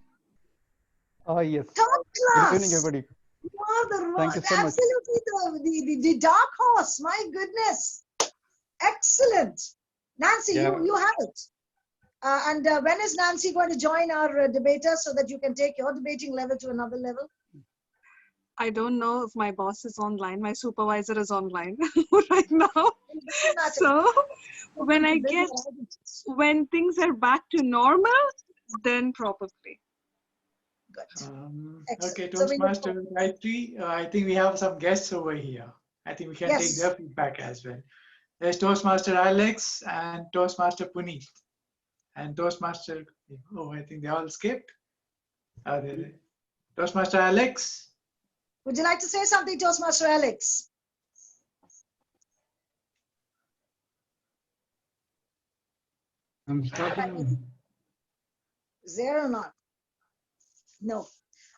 Yes. top Good class. evening, everybody. You are Thank you so much. absolutely the dark horse. My goodness. Excellent. Nancy, Yeah. you have it. And when is Nancy going to join our debaters so that you can take your debating level to another level? I don't know if my boss is online. My supervisor is online right now. So when things are back to normal, then probably. Okay, Toastmaster Gayatri, I think we have some guests over here. I think we can take their feedback as well. There's Toastmaster Alex and Toastmaster Puneet. And Toastmaster, I think they all skipped. Toastmaster Alex. Would you like to say something, Toastmaster Alex? I'm starting. Is there or not? No.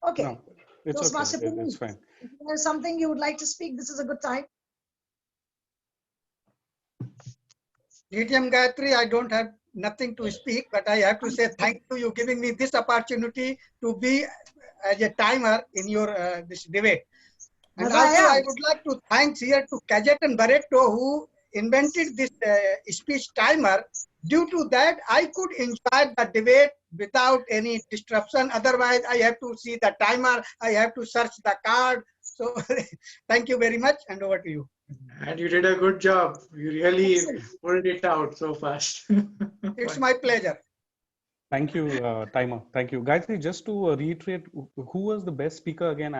Okay. No, it's Toastmaster okay. Puneet, It's fine. if there's something you would like to speak, this is a good time. DTM Gayatri, I don't have nothing to speak, but I have to say thank you giving me this opportunity to be as a timer in your this debate. And also I would like to thank here to Kajet and Barreto who invented this speech timer. Due to that, I could enjoy the debate without any disruption. Otherwise, I have to see the timer, I have to search the card. So thank you very much, and over to you. And you did a good job. You really pulled it out so fast. It's my pleasure. Thank you, timer. Thank you. Gayatri, just to reiterate, who was the best speaker again?